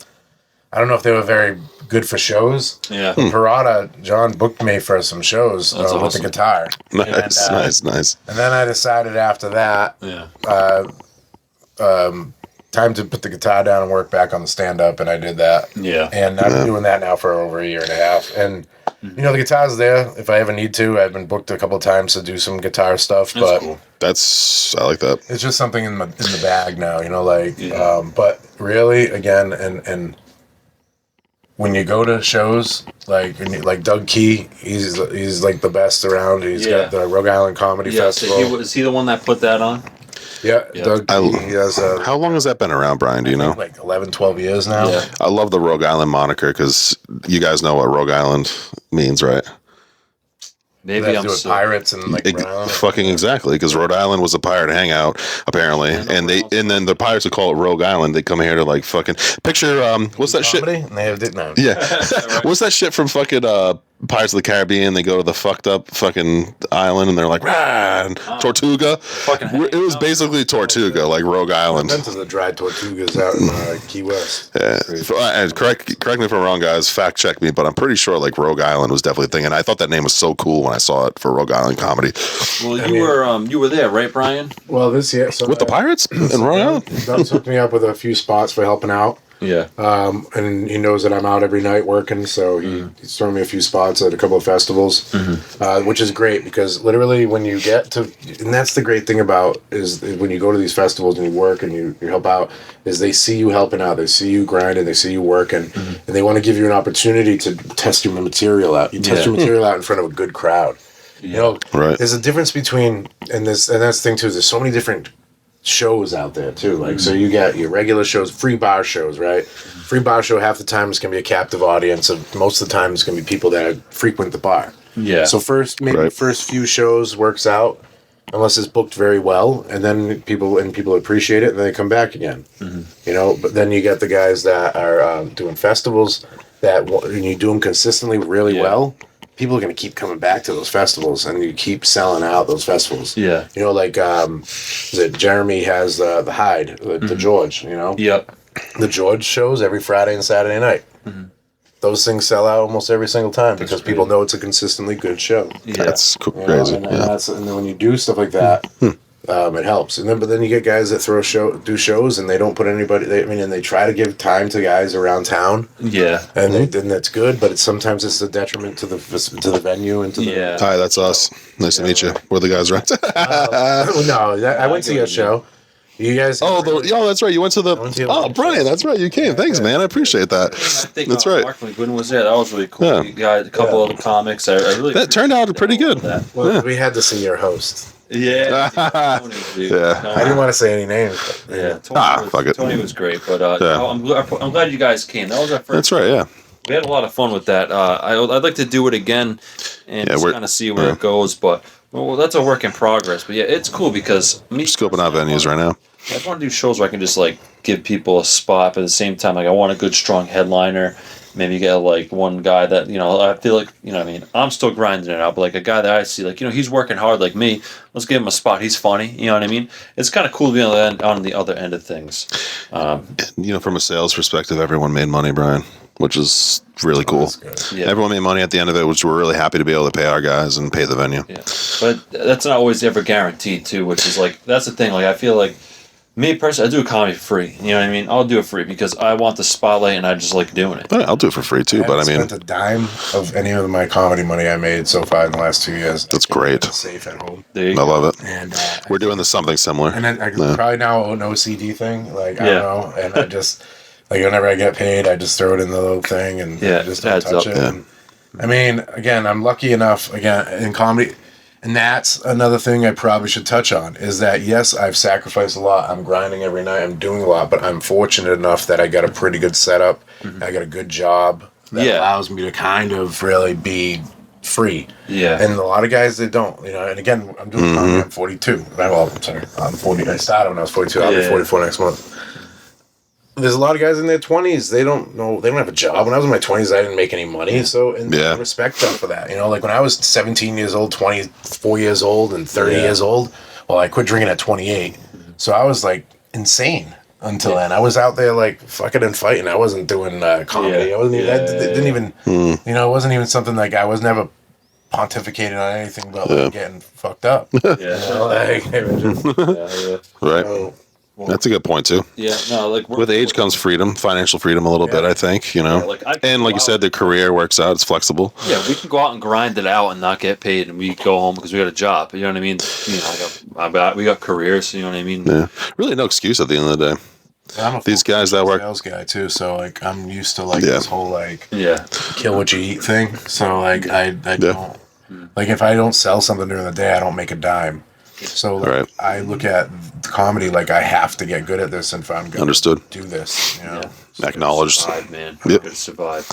I don't know if they were very good for shows. Yeah. Perrotta, John booked me for some shows with the guitar. Nice. And then I decided after that, time to put the guitar down and work back on the stand-up, and I did that. Yeah. And I've been doing that now for over a year and a half. And, the guitar's there if I ever need to. I've been booked a couple of times to do some guitar stuff. That's but cool. I like that. it's just something in the bag now, but really, again, and when you go to shows, like Doug Key, he's like the best around. He's got the Rogue Island Comedy Festival. So is he the one that put that on? Yeah. Doug Key, he has How long has that been around, Brian? Do you know? like 11, 12 years now. Yeah. I love the Rogue Island moniker because you guys know what Rogue Island means, right? Maybe They have I'm to do with pirates and like Rhode Island. Fucking exactly, because Rhode Island was a pirate hangout apparently, and then the pirates would call it Rogue Island. They come here to like fucking picture. What's that shit? Comedy? And they have it now. Yeah, what's that shit from fucking Pirates of the Caribbean? They go to the fucked up fucking island and they're like, rah, and Tortuga. It was basically Tortuga, like Rogue Island. Went to the dry Tortugas out in Key West. Yeah. And correct me if I'm wrong, guys. Fact check me, but I'm pretty sure like Rogue Island was definitely a thing, and I thought that name was so cool when I saw it for Rogue Island comedy. Well, you were there, right, Brian? Well, this year, so With the pirates in Rogue Island. Doug's hooked me up with a few spots for helping out. Yeah. And he knows that I'm out every night working, so he's thrown me a few spots at a couple of festivals, which is great because literally when you get to, and that's the great thing about is when you go to these festivals and you work and you help out, is they see you helping out, they see you grinding, they see you working, and they want to give you an opportunity to test your material out. You test your material out in front of a good crowd. Right. There's a difference between, and that's the thing too, is there's so many different shows out there too, like so you got your regular shows, free bar shows, right? Free bar show, half the time it's gonna be a captive audience, of most of the time it's gonna be people that frequent the bar. Yeah. So first few shows works out, unless it's booked very well, and then people appreciate it, and then they come back again. But then you get the guys that are doing festivals that when you do them consistently really well, people are going to keep coming back to those festivals, and you keep selling out those festivals. Yeah. Jeremy has the Hyde, the George, Yep. The George shows every Friday and Saturday night. Those things sell out almost every single time because people know it's a consistently good show. Yeah. That's crazy. And then when you do stuff like that, It helps. But then you get guys that do shows and they don't put anybody. And they try to give time to guys around town. Yeah, and then that's good. But sometimes it's a detriment to the venue and to the. Hi, that's us. Nice to meet you. We're the guys, right? I went to your show. You guys. That's right. You went to the. Brian, that's right. You came. Thanks, man. I appreciate that. I think That's right. Mark McGuinn was there. That was really cool. Yeah. You got a couple of comics. I really That turned out pretty good. Well, we had to see your host. Yeah. Tony, Yeah. I didn't want to say any names. But, Yeah. Tony fuck it. Tony was great, but I'm glad you guys came. That was our first. That's right. Yeah. We had a lot of fun with that. I'd like to do it again and just kind of see where it goes, but that's a work in progress. But yeah, it's cool because We're scoping out venues right now. I want to do shows where I can just like give people a spot, but at the same time, like I want a good, strong headliner. Maybe get like one guy that, I feel like, what I mean, I'm still grinding it out, but like a guy that I see, like, he's working hard like me. Let's give him a spot. He's funny. You know what I mean? It's kind of cool to be on the other end of things. From a sales perspective, everyone made money, Brian, which is really cool. Yeah. Everyone made money at the end of it, which we're really happy to be able to pay our guys and pay the venue. Yeah. But that's not always ever guaranteed too, which is like, that's the thing. Like, I feel like me personally, I do comedy for free. You know what I mean? I'll do it free because I want the spotlight and I just like doing it. I'll do it for free too, but I mean, spent a dime of any of my comedy money I made so far in the last 2 years. That's great. Safe at home. I love it. And we're doing something similar. And then I probably now an OCD thing. Like, I don't know. And I just, like, whenever I get paid, I just throw it in the little thing and I just don't touch it. Yeah. And, I mean, again, I'm lucky enough, in comedy. And that's another thing I probably should touch on is that, yes, I've sacrificed a lot. I'm grinding every night. I'm doing a lot, but I'm fortunate enough that I got a pretty good setup. Mm-hmm. I got a good job that allows me to kind of really be free. Yeah. And a lot of guys, they don't, and again, I'm doing comedy. I'm 42. Well, I'm sorry. I'm 40. I started when I was 42. I'll be 44 next month. There's a lot of guys in their 20s, they don't have a job. When I was in my 20s, I didn't make any money. So, I respect them for that. Like when I was 17 years old, 24 years old, and 30 years old, well, I quit drinking at 28. So I was like insane until then. I was out there like fucking and fighting. I wasn't doing comedy. I wasn't even, didn't even, it wasn't even something like I was never pontificating on anything about like, getting fucked up. Right. So, that's a good point too. Yeah, no, like with age comes freedom, financial freedom a little bit, I think, like you said, the career works out, it's flexible. Yeah, we can go out and grind it out and not get paid, and we go home because we got a job. You know what I mean? We got careers. You know what I mean? Yeah, really, no excuse at the end of the day. I'm these guys that work sales guy too, so like I'm used to like this whole kill what you eat thing. So like I don't like if I don't sell something during the day, I don't make a dime. So I look at comedy like I have to get good at this if I'm going to do this. So Acknowledged. Survive, man. Yep. Good to survive.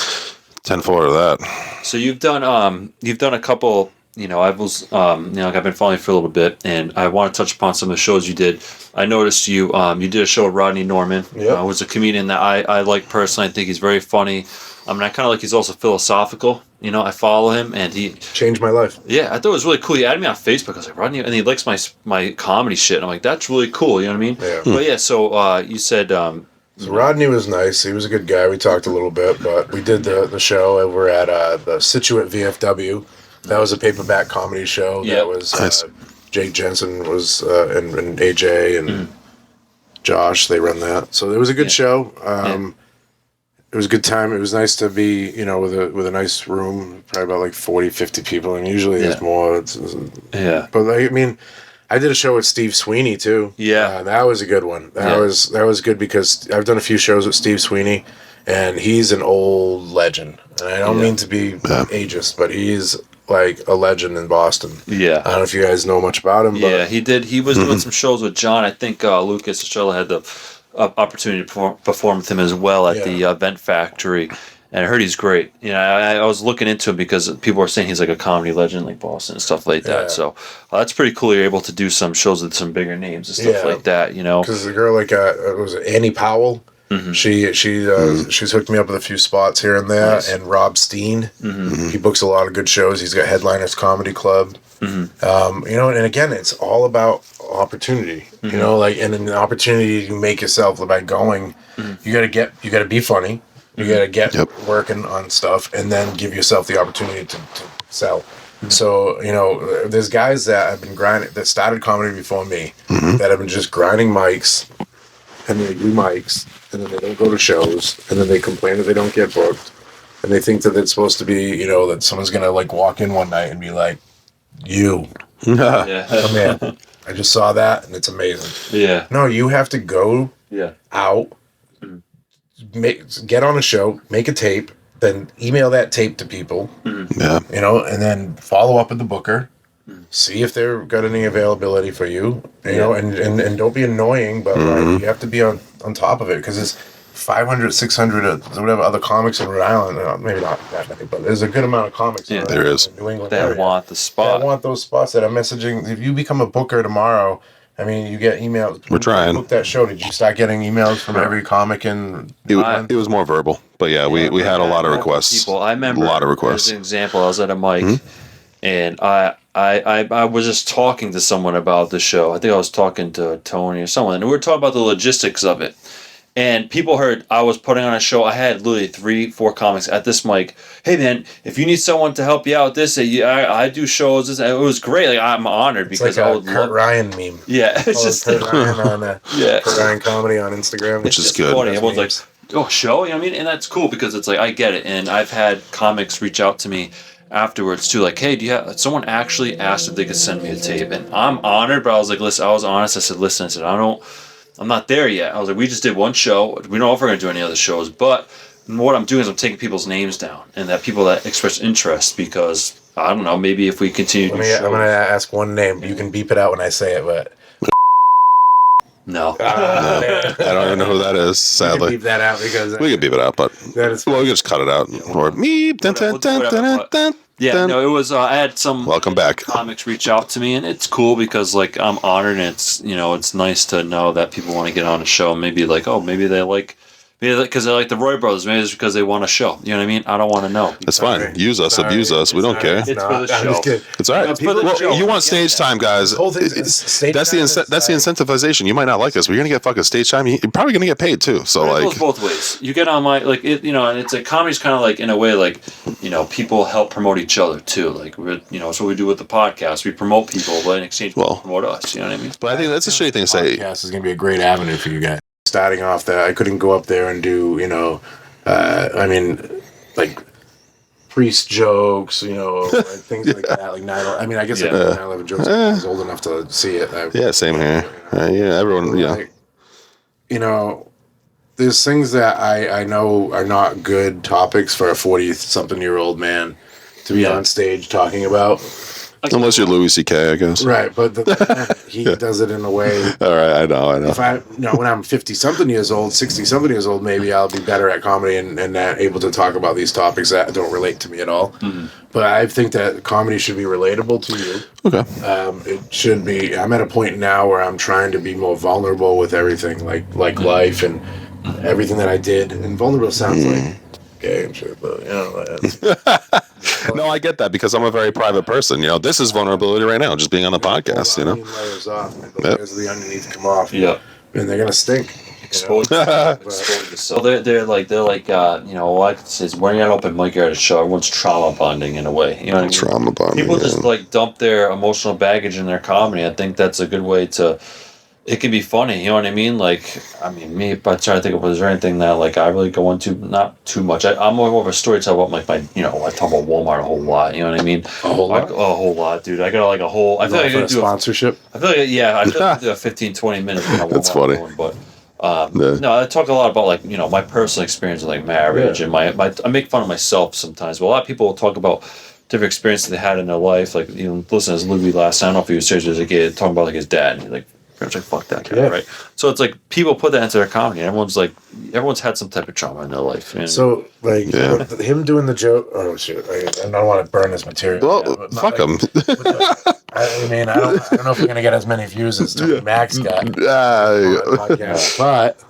10-4 of that. So you've done a couple. I was I've been following you for a little bit, and I want to touch upon some of the shows you did. I noticed you did a show with Rodney Norman. Yep. Was a comedian that I like personally. I think he's very funny. I kind of like he's also philosophical. I follow him, and he changed my life. Yeah, I thought it was really cool. He added me on Facebook. I was like, Rodney, and he likes my comedy shit. And I'm like, that's really cool. You know what I mean? Yeah. But yeah, so you said. So Rodney was nice. He was a good guy. We talked a little bit, but we did the show over at the Situate VFW. That was a paperback comedy show. Yeah. That was Jake Jensen was and AJ and Josh. They run that. So it was a good show. It was a good time. It was nice to be, with a nice room, probably about like 40, 50 people, and usually there's more. But I did a show with Steve Sweeney too. Yeah, that was a good one. That was good because I've done a few shows with Steve Sweeney, and he's an old legend. And I don't mean to be ageist, but he's like a legend in Boston. Yeah, I don't know if you guys know much about him. But he did. He was doing some shows with John. I think Lucas Estrella had the opportunity to perform with him as well at the Event Factory, and I heard he's great. I was looking into him because people are saying he's like a comedy legend, like Boston and stuff like that. So that's pretty cool. You're able to do some shows with some bigger names and stuff like that. Because the girl was it Annie Powell. Mm-hmm. She's hooked me up with a few spots here and there, and Rob Steen. Mm-hmm. He books a lot of good shows. He's got Headliners Comedy Club. Mm-hmm. And again, it's all about opportunity. Mm-hmm. And an opportunity you make yourself by going. Mm-hmm. You got to be funny. You got to get working on stuff, and then give yourself the opportunity to sell. So, there's guys that have been grinding, that started comedy before me, that have been just grinding mics, and they do mics, and then they don't go to shows, and then they complain that they don't get booked, and they think that it's supposed to be, that someone's going to, like, walk in one night and be like, you, come in. I just saw that, and it's amazing. Yeah. No, you have to go out, get on a show, make a tape, then email that tape to people, and then follow up with the booker, see if they've got any availability for you, and don't be annoying, but like, you have to be on top of it, because there's 500, 600, whatever other comics in Rhode Island, maybe not that many, but there's a good amount of comics in there is. New England That area. want the spot. That want those spots that are messaging. If you become a booker tomorrow, I mean, you get emails. We're trying. Book that show. Did you start getting emails from every comic in? It was more verbal, but we had a lot of requests. People, I remember. A lot of requests. As an example, I was at a mic, and I was just talking to someone about the show. I think I was talking to Tony or someone, and we were talking about the logistics of it. And people heard I was putting on a show. I had literally 3-4 comics at this mic. Hey man, if you need someone to help you out, I do shows. It was great. Like, I'm honored because like I a would Kurt Ryan meme. Yeah, it's just Kurt Ryan on Kurt Ryan comedy on Instagram, which is good. Funny. Everyone's like, "Oh, show," you know what I mean? And that's cool because it's like I get it. And I've had comics reach out to me afterwards too, like, "Hey, do you have?" Someone actually asked if they could send me a tape, and I'm honored. But I was like, "Listen," I was honest. I said, "Listen," I'm not there yet. I was like, we just did one show. We don't know if we're going to do any other shows. But what I'm doing is I'm taking people's names down and that people that express interest because, I don't know, maybe if we continue to do shows. I'm going to ask one name. You can beep it out when I say it, but... No. I don't even know who that is, sadly. We can beep that out because... We can beep it out, but... That is we can just cut it out. Or meep, dun, dun, dun, dun, dun, yeah, no, it was. I had some welcome back comics reach out to me, and it's cool because like I'm honored, and it's it's nice to know that people want to get on a show. Maybe like maybe they like because they like the Roy Brothers. Maybe it's because they want a show. You know what I mean? I don't want to know. That's fine. Use us, abuse us. We don't care. It's for the show. It's all right. Well, you want stage time, guys. That's the incentivization. You might not like us, but you're gonna get fucking stage time. You're probably gonna get paid too. So it goes both ways. You get on my and it's like comedy's kind of like in a way like people help promote each other too. Like that's what we do with the podcast. We promote people, but in exchange, people promote us. You know what I mean? But I think that's a shitty thing to say. Podcast is gonna be a great avenue for you guys. Starting off there, I couldn't go up there and do, like priest jokes, like things like that. Like 9/11. I mean, I guess I did 9/11 jokes. I was old enough to see it. Same here. Everyone. There's things that I know are not good topics for a 40-something-year-old man to be on stage talking about. Unless you're Louis C.K., I guess. Right, but he does it in a way. All right, I know. If when I'm 50-something years old, 60-something years old, maybe I'll be better at comedy and able to talk about these topics that don't relate to me at all. Mm-hmm. But I think that comedy should be relatable to you. Okay. It should be. I'm at a point now where I'm trying to be more vulnerable with everything, like life and everything that I did. And vulnerable sounds like gay and shit, but no, I get that because I'm a very private person. This is vulnerability right now, just being on the podcast. Layers off, the layers of the underneath come off. Yeah, and they're gonna stink. Exposed. So they're like like I could say is when you're at open mic, you're at a show. Everyone's trauma bonding in a way. You know what I mean? Trauma bonding. People just like dump their emotional baggage in their comedy. I think that's a good way to. It can be funny, you know what I mean? Like, me, if I try to think of, is there anything that, like, I really go into? Not too much. I'm more of a storyteller about, like, I talk about Walmart a whole lot, you know what I mean? A whole lot? A whole lot, dude. I got, like, a whole... I feel like I could do sponsorship? I feel like, I feel like I could do a 15, 20 minutes. That's funny. But, no, I talk a lot about, like, my personal experience with, like, marriage and my I make fun of myself sometimes. But a lot of people will talk about different experiences they had in their life. Like, listen, as Louis last time, I don't know if he was serious as a kid, talking about, like, his dad. And he's like, pretty much like, fuck that guy, right? So it's like people put that into their comedy. And everyone's had some type of trauma in their life. You know? So like him doing the joke. Oh shit! I don't want to burn his material. Well, fuck him. I mean, I don't know if we're gonna get as many views as Tony Max got. But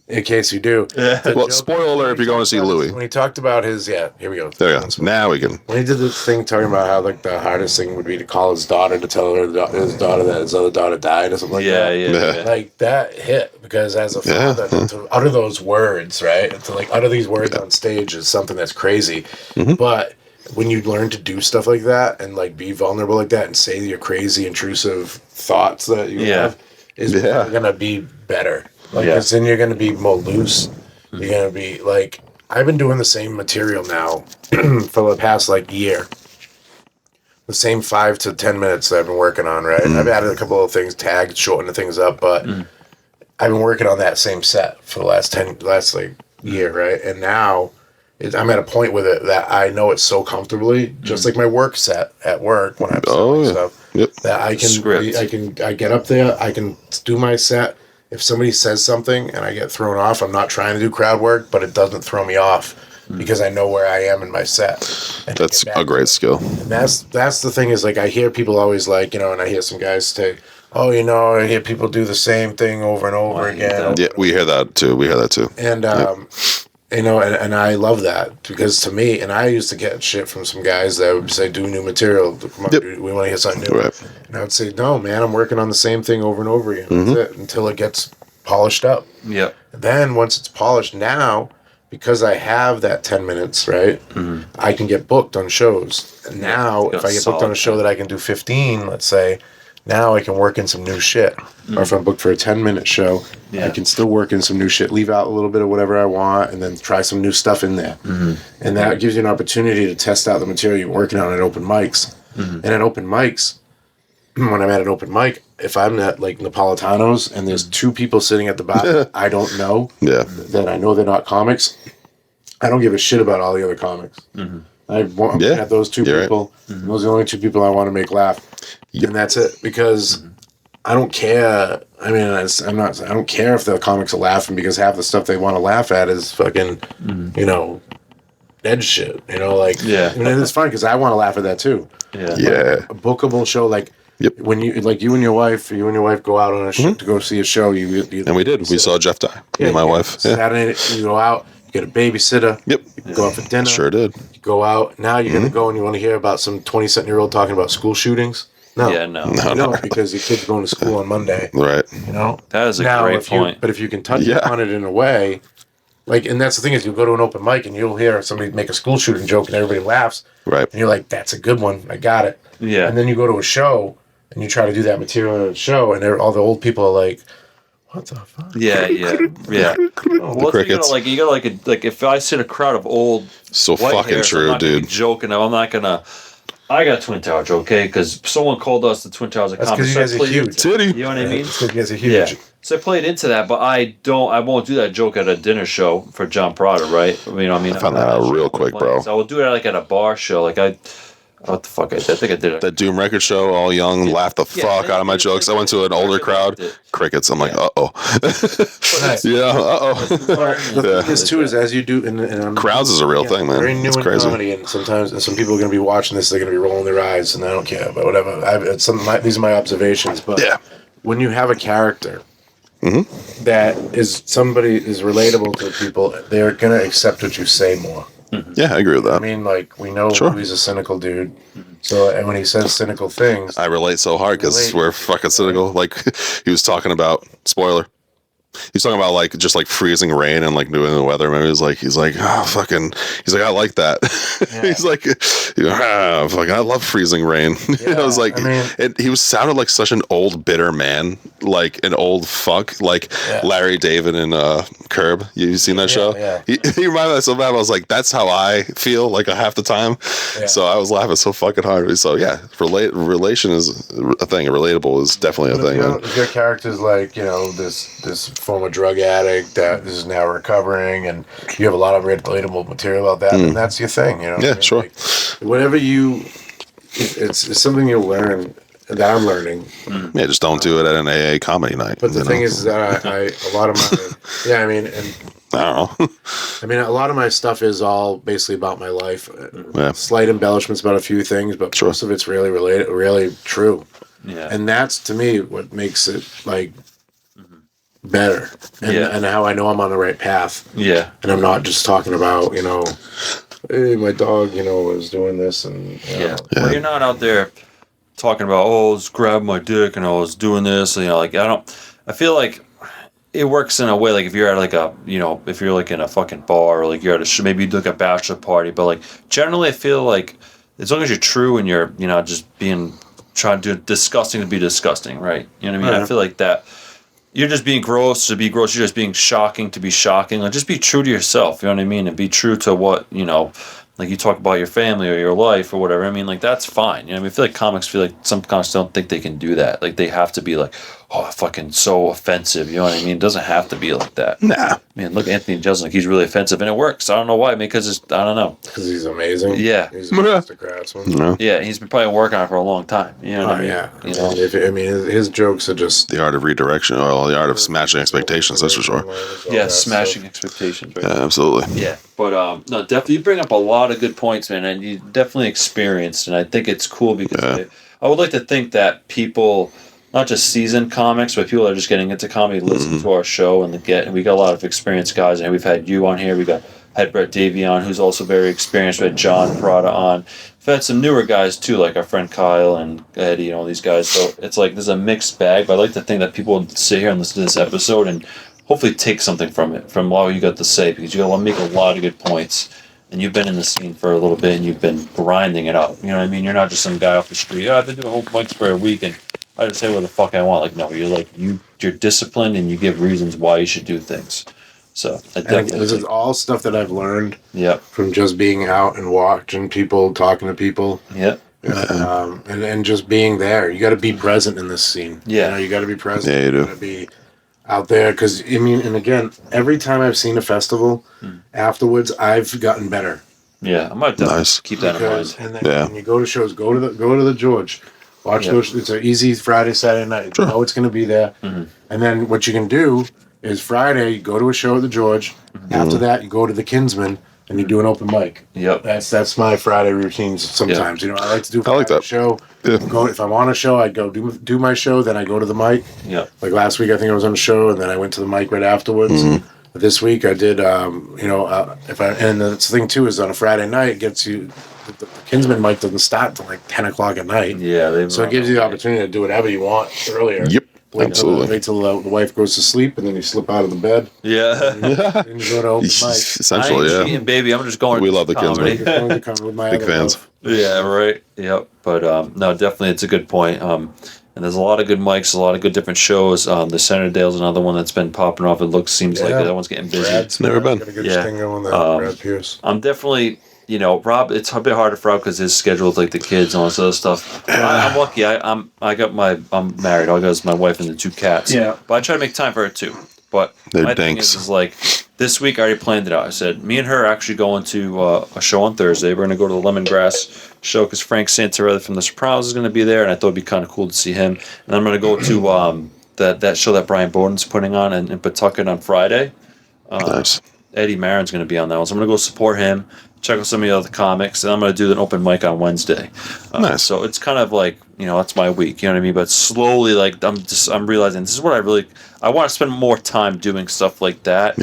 in case you do. Well, spoiler alert if you're going to see Louis. When he talked about his, here we go. There you go. Now we can. When he did this thing talking about how like the hardest thing would be to call his daughter to tell her his daughter that his other daughter died or something like that. Yeah. Like that hit because as a father to utter those words, right? To like utter these words on stage is something that's crazy. Mm-hmm. But when you learn to do stuff like that and like be vulnerable like that and say your crazy intrusive thoughts that you have is gonna be better. Like, cause then you're gonna be more loose. You're gonna be like, I've been doing the same material now for the past like year. The same 5 to 10 minutes that I've been working on, right? I've added a couple of things, tagged, shortened things up, but I've been working on that same set for the last year, right? And now I'm at a point with it that I know it so comfortably, just like my work set at work when I'm selling stuff. That I get up there, I can do my set. If somebody says something and I get thrown off, I'm not trying to do crowd work, but it doesn't throw me off because I know where I am in my set. That's a great skill. And that's the thing is, like, I hear people always like, you know, and I hear some guys say, oh, you know, I hear people do the same thing over and over again. Yeah, we hear that too. And, you know, and I love that because to me, and I used to get shit from some guys that would say, do new material. Come on, dude, we want to hear something new. Right. And I would say, no, man, I'm working on the same thing over and over again. That's it, until it gets polished up. Yeah. Then once it's polished now, because I have that 10 minutes, right, I can get booked on shows. And now, if I get booked on a show that I can do 15, let's say, now I can work in some new shit. Or if I'm booked for a 10-minute show, I can still work in some new shit, leave out a little bit of whatever I want, and then try some new stuff in there. And that gives you an opportunity to test out the material you're working on at open mics. And at open mics, when I'm at an open mic, if I'm at like Napolitano's and there's 2 people sitting at the bar that I don't know, that I know they're not comics, I don't give a shit about all the other comics. I'm looking at those 2 people. Right. Those are the only 2 people I want to make laugh. And that's it. Because I don't care. I mean, I don't care if the comics are laughing because half the stuff they want to laugh at is fucking, you know, dead shit. You know, like, and it's fun because I want to laugh at that too. Yeah. A bookable show, like, when you and your wife go out on a show to go see a show, you and we did. We saw Jeff die. Me and my wife. Saturday, you go out, you get a babysitter. You go out for dinner. Sure did. You go out. Now you're gonna go and you want to hear about some 20-something-year-old talking about school shootings. No. Yeah, no. Because your kid's going to school on Monday. Right. You know? That is a great point. But if you can touch on it in a way, like, and that's the thing is you'll go to an open mic and you'll hear somebody make a school shooting joke and everybody laughs. Right. And you're like, that's a good one. I got it. Yeah. And then you go to a show and you try to do that material at a show and all the old people are like, what the fuck? Yeah. Well, crickets. you gotta like if I see a crowd of old So white fucking hairs, true, I'm not gonna dude. be joking. I'm not gonna. I got Twin Tower joke, okay? Because someone called us the Twin Towers of That's comedy. because you guys are huge. Titty. You know what I mean? Because you guys are huge. Yeah. So I played into that, but I won't do that joke at a dinner show for John Prada, right? I found that out real quick, bro. So I will do it like at a bar show. Like what the fuck I did? I think I did it. That Doom record show, all young, laughed the fuck out of my jokes. I went to an older crowd, crickets. I'm like, uh-oh. The thing is, too, is as you do... And crowds is a real thing, man. Very new It's in crazy. comedy, and sometimes some people are going to be watching this, they're going to be rolling their eyes, and I don't care, but whatever. These are my observations, but when you have a character that is somebody is relatable to people, they're going to accept what you say more. Yeah, I agree with that. I mean, like, we know he's a cynical dude. So, and when he says cynical things... I relate so hard because we're fucking cynical. Like, he was talking about, spoiler, he's talking about, like, just, like, freezing rain and, like, doing the weather. Maybe he's like, oh, fucking, he's like, I like that. He's like, I love freezing rain. I was like, he was sounded like such an old, bitter man, like an old fuck, like Larry David in Curb. You seen that show? Yeah. He reminded me so bad. I was like, that's how I feel, like, half the time. So I was laughing so fucking hard. So, yeah, relation is a thing. Relatable is definitely a thing. If your character's like, you know, this former drug addict that is now recovering, and you have a lot of relatable material about that, and that's your thing, you know? Yeah, sure. Like, whatever it's something you'll learn, that I'm learning. Yeah, just don't do it at an AA comedy night. But the thing is that a lot of my, I don't know. I mean, a lot of my stuff is all basically about my life. Yeah. Slight embellishments about a few things, but most of it's really related, really true. Yeah. And that's, to me, what makes it, like, better. And how I know I'm on the right path. Yeah. And I'm not just talking about, you know, hey, my dog, you know, was doing this and, you know. Well, you're not out there talking about, oh, I was grabbing my dick and I was doing this. And, you know, like, I feel like it works in a way, like if you're at like a, if you're like in a fucking bar, or like you're at maybe you do like a bachelor party, but like generally I feel like as long as you're true and you're, just trying to do disgusting to be disgusting, right? You know what I mean? Yeah. I feel like that you're just being gross to be gross. You're just being shocking to be shocking. Like, just be true to yourself. You know what I mean? And be true to what, like you talk about your family or your life or whatever. I mean, like, that's fine. You know what I mean? I feel like some comics don't think they can do that. Like, they have to be like, oh, fucking so offensive. You know what I mean? It doesn't have to be like that. Nah. Man, look, Anthony Jeselnik, he's really offensive, and it works. I don't know why. Because I don't know. Because he's amazing. Yeah. He's a master craftsman. No. Yeah, he's been probably working on it for a long time. You know what I mean? Yeah. You know? His jokes are just... The art of redirection, or the art of smashing expectations, that's for sure. Yeah, smashing expectations. Right? Yeah, absolutely. Yeah, but no, definitely you bring up a lot of good points, man, and you definitely experienced, and I think it's cool because I would like to think that people, not just seasoned comics, but people that are just getting into comedy, listen to our show and we got a lot of experienced guys, and we've had you on here, had Brett Davey on, who's also very experienced. We had John Prada on. We've had some newer guys too, like our friend Kyle and Eddie, all these guys. So it's like there's a mixed bag. But I like to think that people would sit here and listen to this episode and hopefully take something from it, from what you got to say, because you got to make a lot of good points. And you've been in the scene for a little bit, and you've been grinding it up. You know what I mean? You're not just some guy off the street. I've been doing whole mics for a week, and I just say what the fuck I want. Like, no, you're disciplined, and you give reasons why you should do things. So this is all stuff that I've learned from just being out and watching people, talking to people. Yep. And just being there. You got to be present in this scene. Yeah. You got to be present. Yeah, you do. Got to be out there, because and again, every time I've seen a festival, afterwards I've gotten better. Yeah, I might keep that in mind. And then when you go to shows, go to the George, watch those. It's an easy Friday, Saturday night. You know it's going to be there. Mm-hmm. And then what you can do is Friday, you go to a show at the George. Mm-hmm. After that, you go to the Kinsman and you do an open mic. Yep. That's my Friday routines. Sometimes I like to do. I like that show. Yeah. Go if I'm on a show, I go do my show. Then I go to the mic. Yeah. Like last week, I think I was on a show, and then I went to the mic right afterwards. Mm-hmm. This and the thing too is on a Friday night, it gets you. The Kinsman mic doesn't start till like 10 o'clock at night. Yeah. So it gives you the opportunity to do whatever you want earlier. Yep. Absolutely. Wait till the wife goes to sleep, and then you slip out of the bed. Yeah. And you go to open mic. Essentially, I ain't cheating, baby. I'm just going. We love the Kinsman. Big fans. Yeah, right. Yep. But no, definitely, it's a good point. And there's a lot of good mics, a lot of good different shows. The Centerdale's another one that's been popping off. Seems like that one's getting busy. It's never been. Got a good thing going there. Brad Pierce. I'm definitely. Rob, it's a bit harder for Rob because his schedule with like the kids and all this other stuff. I'm lucky. I'm married. All I got is my wife and the 2 cats. Yeah. But I try to make time for her too. But They're my dinks. thing is like this week I already planned it out. I said me and her are actually going to a show on Thursday. We're going to go to the Lemongrass show because Frank Santarelli from The Sopranos is going to be there, and I thought it'd be kind of cool to see him. And I'm going to go to that show that Brian Bowden's putting on in Pawtucket on Friday. Nice. Eddie Marin's going to be on that one, so I'm going to go support him. Check out some of the other comics, and I'm going to do an open mic on Wednesday. Nice. So it's kind of like, that's my week, you know what I mean? But slowly, like, I'm realizing this is what I want to spend more time doing stuff like that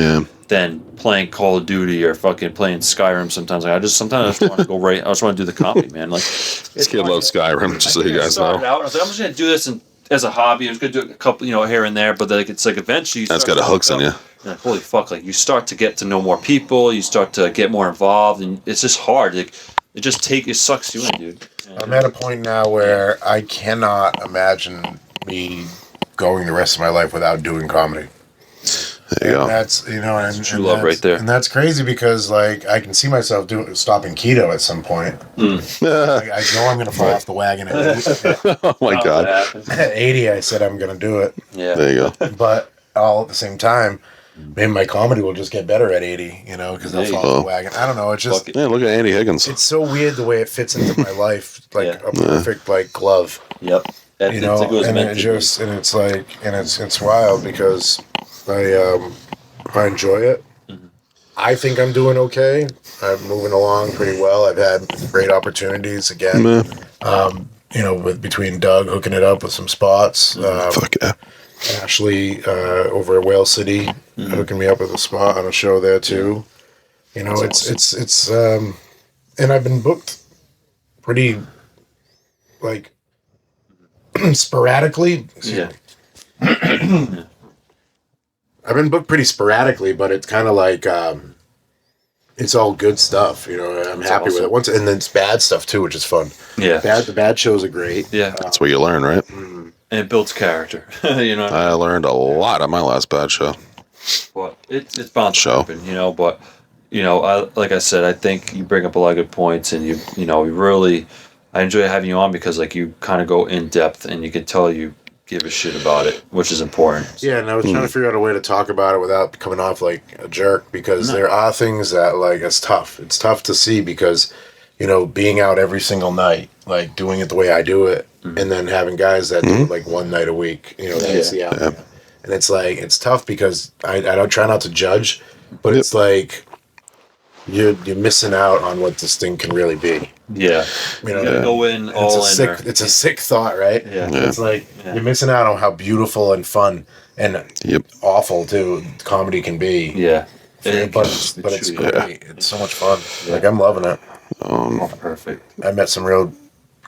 than playing Call of Duty or fucking playing Skyrim sometimes. Like, sometimes I just want to go I just want to do the comedy, man. Like, This kid loves Skyrim, just so you guys know. I was like, I'm just going to do this as a hobby. I'm just going to do a couple, here and there, but like, it's like eventually That's got a hooks in you. Like, holy fuck, like you start to get to know more people, you start to get more involved, and it's just hard. Like, it sucks you in, dude. I'm at a point now where I cannot imagine me going the rest of my life without doing comedy. There you go. That's true love right there. And that's crazy because like I can see myself stopping keto at some point. I know I'm gonna fall off the wagon at Oh my God. At 80. I said I'm gonna do it. Yeah. There you go. But all at the same time, maybe my comedy will just get better at 80, because I'll fall off the wagon. I don't know. It's just Yeah, look at Andy Higgins. it's so weird the way it fits into my life, like a perfect like glove. Yep. And it's wild because I enjoy it. Mm-hmm. I think I'm doing okay. I'm moving along pretty well. I've had great opportunities again. Between Doug hooking it up with some spots. Fuck yeah. Ashley over at Whale City hooking me up with a spot on a show there too. It's and I've been booked pretty like sporadically. I've been booked pretty sporadically, but it's kind of like it's all good stuff. You know, I'm happy with it. And then it's bad stuff too, which is fun. Yeah, the bad shows are great. Yeah, that's where you learn, right? And it builds character. You know, I learned a lot on my last bad show. Well, it's bound to happen, you know. But like I said, I think you bring up a lot of good points, and you really, I enjoy having you on because like you kind of go in depth, and you can tell you give a shit about it, which is important. Yeah, and I was trying to figure out a way to talk about it without coming off like a jerk because there are things that like it's tough. It's tough to see because being out every single night, like doing it the way I do it, and then having guys that do it like one night a week. That's the outcome. And it's like it's tough because I don't try not to judge, but it's like you're missing out on what this thing can really be. Yeah, you gotta go in all in. It's a sick thought, right? Yeah, it's like you're missing out on how beautiful and fun and awful too comedy can be. Yeah, but it's great. It's so much fun. Like I'm loving it. Perfect. I met some real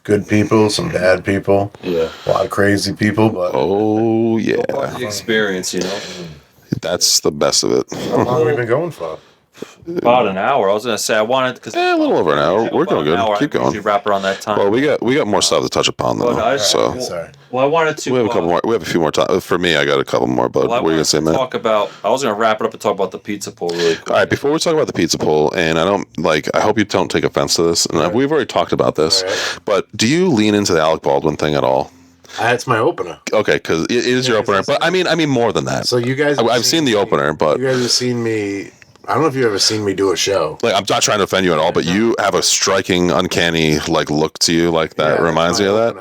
good people, some bad people. Yeah, a lot of crazy people. But the experience, That's the best of it. How long have we been going for? About an hour. I was gonna say I wanted because a little over an hour. We're going good. Keep going. Wrap around that time. Well, we got more stuff to touch upon though. Sorry. Well, I wanted to. We have a couple more. We have a few more time. For me, I got a couple more. But what were you gonna say, man? I was gonna wrap it up and talk about the pizza pull really quick. All right. Before we talk about the pizza pull, and I hope you don't take offense to this. And we've already talked about this, but do you lean into the Alec Baldwin thing at all? It's my opener. Okay, because it is your opener. But I mean more than that. So you guys, I've seen the opener, but you guys have seen me. I don't know if you've ever seen me do a show. Like, I'm not trying to offend you at all, but you have a striking, uncanny look to you, that reminds me of that.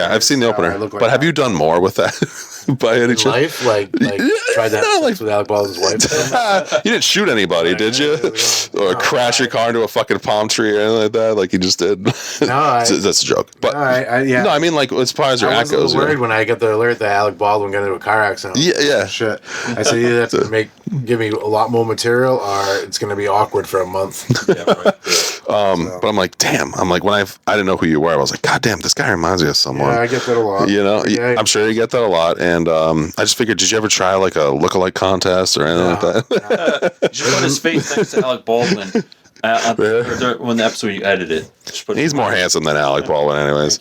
I've seen the opener. But have you done more with that by any chance? Life, like tried to have sex with Alec Baldwin's wife. You didn't shoot anybody, did you? Or crash your car into a fucking palm tree or anything like that, like you just did? No, that's a joke. But no, I mean, as far as your act goes. I was worried when I got the alert that Alec Baldwin got into a car accident. Yeah. Shit. I said you have to give me a lot more material, or it's going to be awkward for a month. But I'm like, damn. I'm like, when I didn't know who you were, I was like, God damn, this guy reminds me of someone. Yeah, I get that a lot. I'm sure you get that a lot. And I just figured, did you ever try a lookalike contest or anything like that? You should put his face next to Alec Baldwin. When the episode you edit it, he's more handsome than Alec Baldwin, anyways.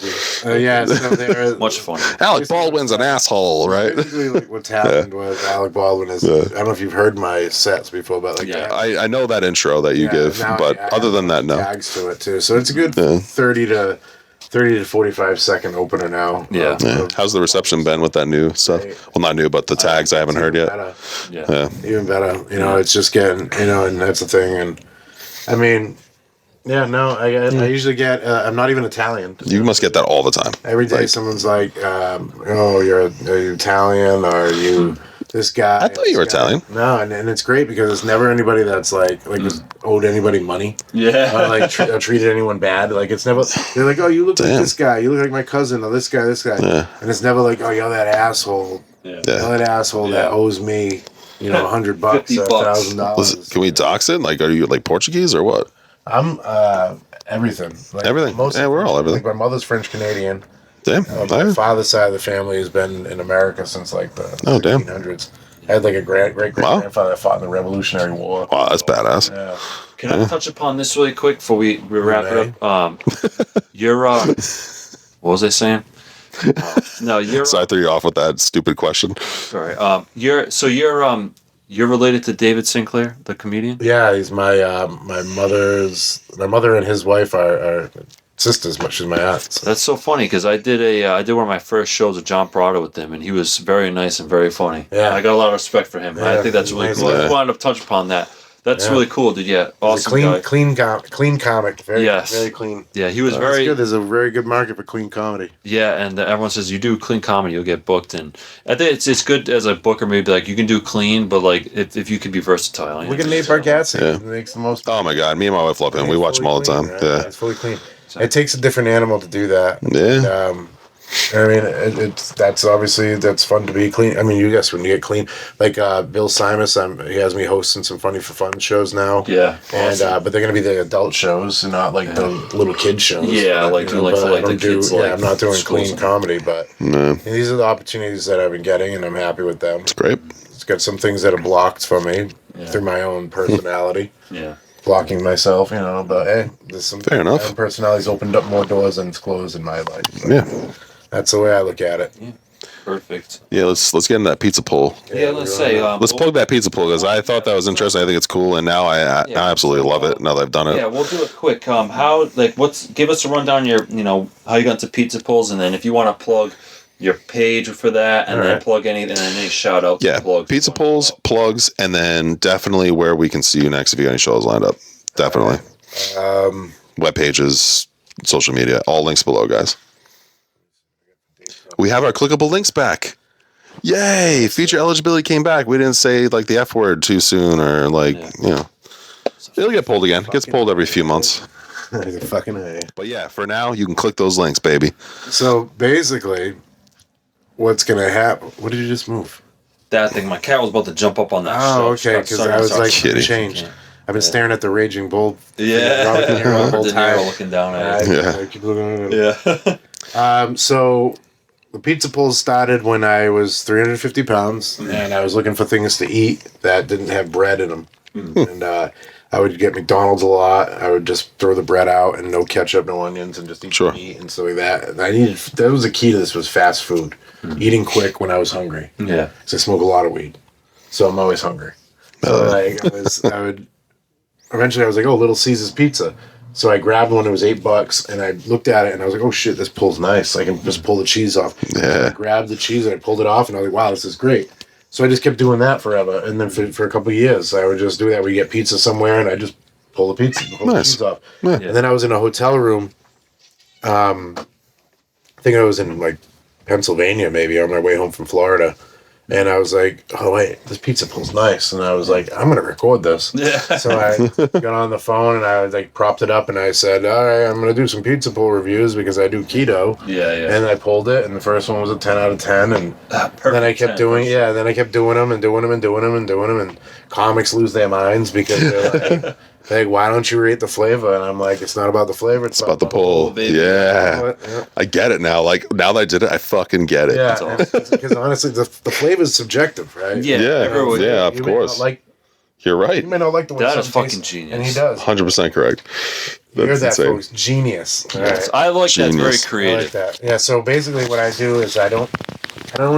Much fun. Alec Baldwin's an asshole, right? Basically, what's happened with Alec Baldwin is I don't know if you've heard my sets before, but I know that intro that you give, but other than that, no. Tags to it too, so it's a good 30 to 45 second opener now. Yeah. How's the reception been with that new stuff? Well, not new, but the tags I haven't heard yet. Even better. It's just getting, and that's the thing. And I mean, I usually get, I'm not even Italian. You must get that all the time. Every day someone's like, are you Italian? Or are you this guy? I thought you were Italian. No, and it's great because it's never anybody that's like was owed anybody money. Yeah. Or treated anyone bad. Like it's never, they're like, oh, you look like this guy. You look like my cousin or this guy. Yeah. And it's never like, oh, you're that asshole. Yeah. You're that asshole that owes me, $100 or $1,000. Can we dox it? Like, are you Portuguese or what? I'm everything. Everything. We're all everything. My mother's French Canadian. Damn. My father's side of the family has been in America since the 1800s. I had a great grandfather that fought in the Revolutionary War. Wow, that's badass. Yeah. Can I touch upon this really quick before we wrap it up? You're what was I saying? No, you're. So I threw you off with that stupid question. Sorry. You're related to David Sinclair, the comedian? Yeah, he's my mother and his wife are sisters. She's my aunt. So. That's so funny because I did one of my first shows with John Prado with him, and he was very nice and very funny. Yeah, I got a lot of respect for him. Yeah, I think that's really cool. I wanted to touch upon that. That's really cool, dude. Yeah, awesome guy. Clean comic. Very clean. Yeah, he was very good. There's a very good market for clean comedy. Yeah, and everyone says you do clean comedy, you'll get booked. And I think it's good as a booker, maybe you can do clean, but if you can be versatile. Look at Nate Bargatze. He makes the most. Oh my God, me and my wife love him. We watch him all the time. Right? Yeah, it's fully clean. It takes a different animal to do that. Yeah. I mean, that's fun to be clean. I mean, you guys when you get clean, Bill Simus, he has me hosting some Funny for Fun shows now. Yeah, and but they're gonna be the adult shows and not the little kid shows. Yeah, the kids. I'm not doing clean comedy, but these are the opportunities that I've been getting, and I'm happy with them. It's great. It's got some things that are blocked for me through my own personality. Yeah. Blocking myself, but hey, there's some Fair enough. my own personality's opened up more doors than it's closed in my life. So Yeah. that's the way I look at it. Yeah. Perfect. Yeah, let's get into that pizza poll. Yeah, let's say. Let's plug that pizza poll because I thought that was interesting. I think it's cool, and now I absolutely love it. Now that I've done it. Yeah, we'll do it quick. Give us a rundown your, how you got into pizza polls, and then if you want to plug your page for that, and then plug any shout outs. Yeah, pizza polls, plugs, and then definitely where we can see you next if you got any shows lined up. Definitely. Web pages, social media, all links below, guys. We have our clickable links back. Yay! Feature eligibility came back. We didn't say like the F word too soon or it'll get pulled again. It gets pulled every few months. Fucking A. But yeah, for now, you can click those links, baby. So basically, what's going to happen? What did you just move? That thing, my cat was about to jump up on that. Oh, okay, because I was like, kidding. changed. I've been staring at the raging bull. Yeah. The whole De time. Niro looking down at it. Yeah. I keep looking at it. Yeah. So the pizza pulls started when I was 350 pounds, and I was looking for things to eat that didn't have bread in them. And I would get McDonald's a lot. I would just throw the bread out and no ketchup, no onions, and just eat meat and stuff like that. And that was the key to this was fast food, eating quick when I was hungry. Yeah. Because I smoke a lot of weed, so I'm always hungry. So eventually I was like, oh, Little Caesar's Pizza. So I grabbed one. It was $8, and I looked at it, and I was like, "Oh shit, this pulls nice. I can just pull the cheese off." Yeah. I grabbed the cheese, and I pulled it off, and I was like, "Wow, this is great." So I just kept doing that forever, and then for a couple of years, I would just do that. We get pizza somewhere, and I just pull the cheese off. Yeah. And then I was in a hotel room. I think I was in like Pennsylvania, maybe on my way home from Florida. And I was like, oh, wait, this pizza pulls nice. And I was like, I'm going to record this. Yeah. So I got on the phone and I like propped it up and I said, all right, I'm going to do some pizza pull reviews because I do keto. Yeah. And I pulled it and the first one was a 10 out of 10. And then I kept doing them and comics lose their minds because they're like, why don't you rate the flavor? And I'm like, it's not about the flavor. It's about the pull. Yeah. I get it now. Like, now that I did it, I fucking get it. Yeah. Because honestly, the flavor is subjective, right? Yeah. Of course. You're right. You may not like the one that is fucking tastes, genius. And he does. 100% correct. You hear That's that, insane. folks? Genius. All right. I like that. It's very Genius. I creative. like that. Yeah, so basically what I do is I don't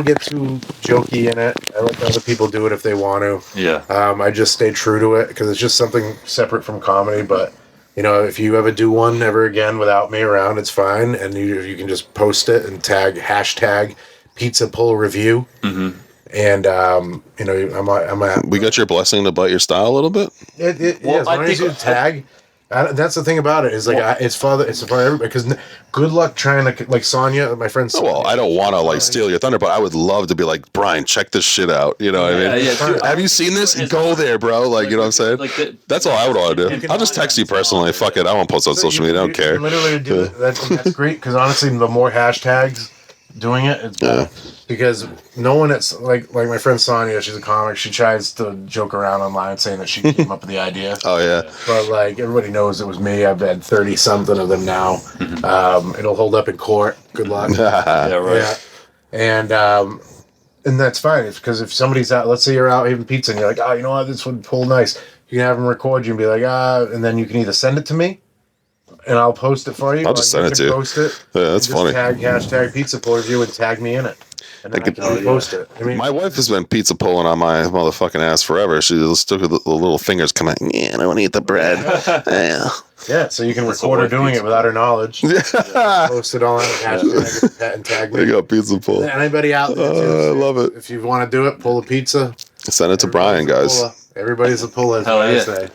get too jokey in it. I let other people do it if they want to. Yeah. I just stay true to it because it's just something separate from comedy. But, if you ever do one ever again without me around, it's fine. And you can just post it and hashtag pizza pull review. Mm-hmm. And, we got your blessing to bite your style a little bit? as long as you tag... that's the thing about it is it's for everybody because good luck trying to like Sonia, my friend. Sonia, Well, I don't want to steal your thunder, but I would love to be like, Brian, check this shit out. You know what I mean? Yeah, dude, have you seen this? Go there, bro. Like, you know what I'm saying? That's all I would want to do. I'll just text you personally. Fuck it. I won't post on social media. I don't care. You literally do it. That's great because honestly, the more hashtags doing it, it's better. Because no one that's like my friend Sonia, she's a comic. She tries to joke around online saying that she came up with the idea. Oh yeah. But everybody knows it was me. I've had 30 something of them now. It'll hold up in court. Good luck. Yeah, right. Yeah. And that's fine. It's because if somebody's out, let's say you're out having pizza and you're like, oh, you know what, this would pull nice. You can have them record you and be like, and then you can either send it to me and I'll post it for you. I'll just send it to you. Post it. Yeah, that's funny. Hashtag pizza pull review and tag me in it. And then I can post it. I mean, my wife has been pizza pulling on my motherfucking ass forever. She just took the little fingers come out. Yeah, I want to eat the bread. Yeah, so you can record her doing it without her knowledge. Post it on hashtag and tag me. There you go, pizza pull. Anybody out there? I love it. If you want to do it, pull a pizza. Send it to Brian, guys. Everybody's a puller, as Hell I yeah. say.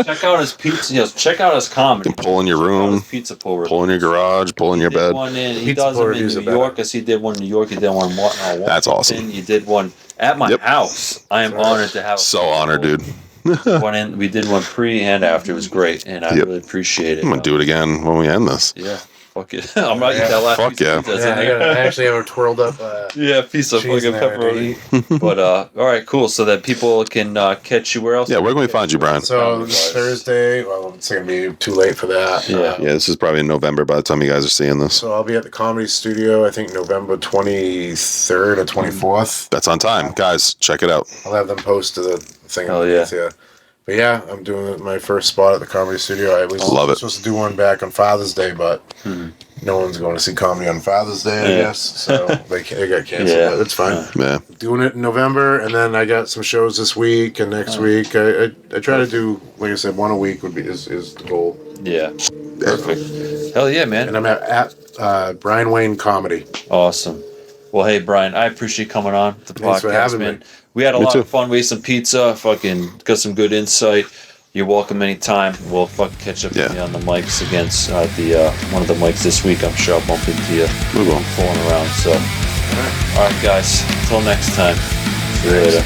Check out his pizza. Check out his comedy. Pull in your room. Pizza pull. Pull in your garage. Pull in your bed. He does them in New York. As he did one in New York. He did one in Washington. That's awesome. You did one at my house. I am honored to have. So honored, dude. We did one pre and after. It was great, and I really appreciate it. I'm gonna do it again when we end this. Yeah. fuck it. I'm not eating that last Fuck piece of yeah. pizza. That's Yeah, in there. I actually have a twirled up. Piece of cheese fucking in there to pepperoni. But all right, cool. So that people can catch you where else? Yeah, where can we find you, Brian? So Thursday, well, it's going to be too late for that. Yeah. Yeah, this is probably in November by the time you guys are seeing this. So I'll be at the Comedy Studio, I think November 23rd or 24th. That's on time. Guys, check it out. I'll have them post to the thing. Hell yeah. Yeah. But yeah, I'm doing my first spot at the Comedy Studio. I was Love it. supposed to do one back on Father's Day, but no one's going to see comedy on Father's Day, I guess. So they got canceled, Yeah. but it's fine. Yeah. Doing it in November, and then I got some shows this week and next week. I try to do, like I said, one a week is the goal. Yeah. Perfect. Hell yeah, man. And I'm at Brian Wayne Comedy. Awesome. Well, hey, Brian, I appreciate coming on the Thanks for podcast, having man. me. We had a Me lot too. of fun. We ate some pizza. Fucking got some good insight. You're welcome anytime. We'll fucking catch up with you on the mics against the one of the mics this week. I'm sure I'll bump into you. We will. Fooling around. So, all right, guys. Until next time. See you later.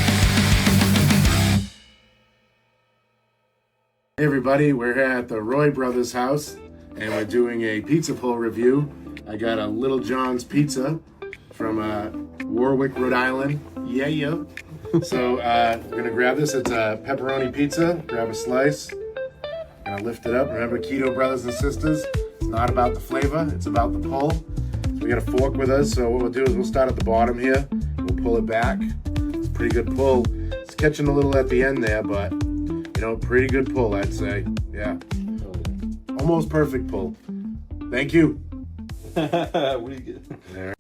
Hey everybody, we're here at the Roy Brothers house and we're doing a pizza pull review. I got a Little John's pizza from Warwick, Rhode Island. Yeah. So we're gonna grab this. It's a pepperoni pizza. Grab a slice. Gonna lift it up. Remember, keto brothers and sisters, it's not about the flavor, it's about the pull. So we got a fork with us. So what we'll do is we'll start at the bottom here. We'll pull it back. It's a pretty good pull. It's catching a little at the end there, but pretty good pull, I'd say. Yeah. Almost perfect pull. Thank you. What do you get?